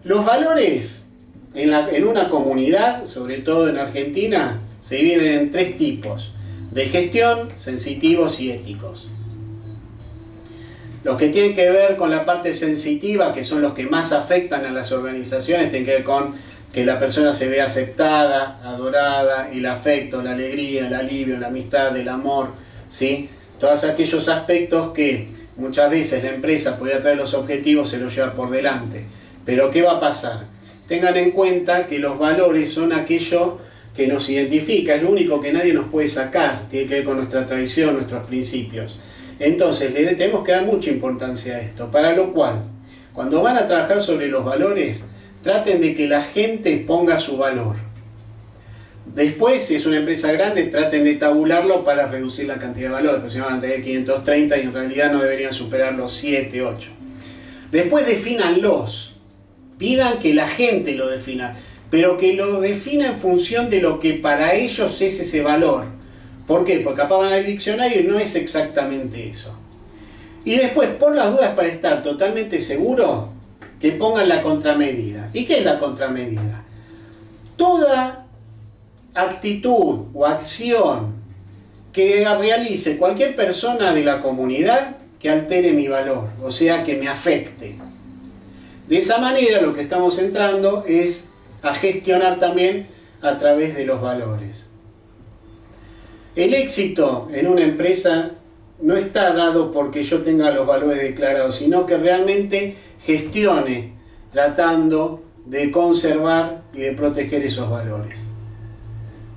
Los valores en una comunidad, sobre todo en Argentina, se dividen en 3 tipos: de gestión, sensitivos y éticos. Los que tienen que ver con la parte sensitiva, que son los que más afectan a las organizaciones, tienen que ver con que la persona se vea aceptada, adorada, el afecto, la alegría, el alivio, la amistad, el amor, ¿sí? Todos aquellos aspectos que muchas veces la empresa podría traer los objetivos, se los lleva por delante. Pero ¿qué va a pasar? Tengan en cuenta que los valores son aquello que nos identifica, es lo único que nadie nos puede sacar, tiene que ver con nuestra tradición, nuestros principios. Entonces, le tenemos que dar mucha importancia a esto, para lo cual, cuando van a trabajar sobre los valores, traten de que la gente ponga su valor. Después, si es una empresa grande, traten de tabularlo para reducir la cantidad de valores, porque si no van a tener 530 y en realidad no deberían superar los 7, 8. Después defínanlos, pidan que la gente lo defina, pero que lo defina en función de lo que para ellos es ese valor. ¿Por qué? Porque capaz van al diccionario y no es exactamente eso. Y después, por las dudas, para estar totalmente seguro, que pongan la contramedida. ¿Y qué es la contramedida? Toda actitud o acción que realice cualquier persona de la comunidad que altere mi valor, o sea, que me afecte. De esa manera lo que estamos entrando es a gestionar también a través de los valores. El éxito en una empresa no está dado porque yo tenga los valores declarados, sino que realmente gestione tratando de conservar y de proteger esos valores.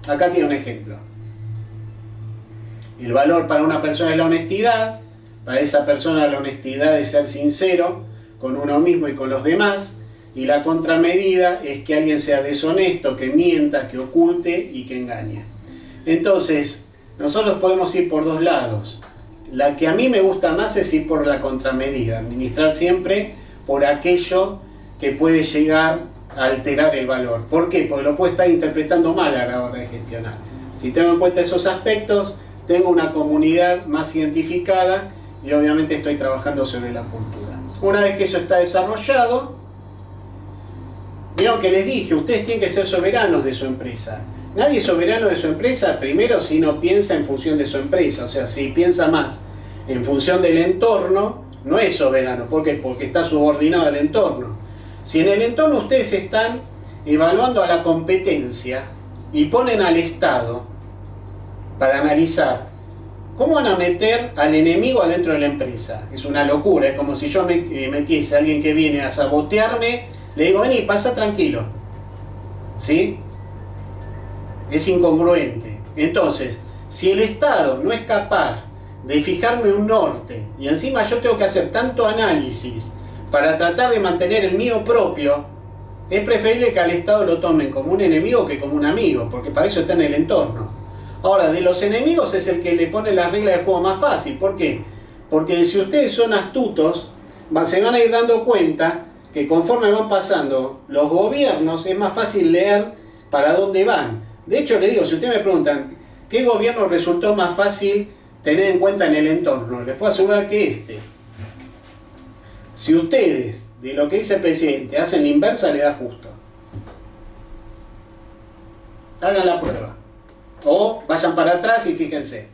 Acá tiene un ejemplo. El valor para una persona es la honestidad. Para esa persona la honestidad es ser sincero con uno mismo y con los demás. Y la contramedida es que alguien sea deshonesto, que mienta, que oculte y que engañe. Entonces, nosotros podemos ir por 2 lados. La que a mí me gusta más es ir por la contramedida, administrar siempre por aquello que puede llegar a alterar el valor. ¿Por qué? Porque lo puedo estar interpretando mal a la hora de gestionar. Si tengo en cuenta esos aspectos, tengo una comunidad más identificada y obviamente estoy trabajando sobre la cultura. Una vez que eso está desarrollado, vieron que les dije, ustedes tienen que ser soberanos de su empresa. Nadie es soberano de su empresa, primero, si no piensa en función de su empresa. O sea, si piensa más en función del entorno, no es soberano. ¿Por qué? Porque está subordinado al entorno. Si en el entorno ustedes están evaluando a la competencia y ponen al Estado para analizar, ¿cómo van a meter al enemigo adentro de la empresa? Es una locura, es como si yo metiese a alguien que viene a sabotearme, le digo, vení, pasa tranquilo. ¿Sí? Es incongruente. Entonces, si el Estado no es capaz de fijarme un norte y encima yo tengo que hacer tanto análisis para tratar de mantener el mío propio, es preferible que al Estado lo tomen como un enemigo que como un amigo, porque para eso está en el entorno. Ahora, de los enemigos es el que le pone la regla de juego más fácil. ¿Por qué? Porque si ustedes son astutos, se van a ir dando cuenta que conforme van pasando los gobiernos es más fácil leer para dónde van. De hecho, les digo, si ustedes me preguntan qué gobierno resultó más fácil tener en cuenta en el entorno, les puedo asegurar que este. Si ustedes, de lo que dice el presidente, hacen la inversa, le da justo. Hagan la prueba. O vayan para atrás y fíjense.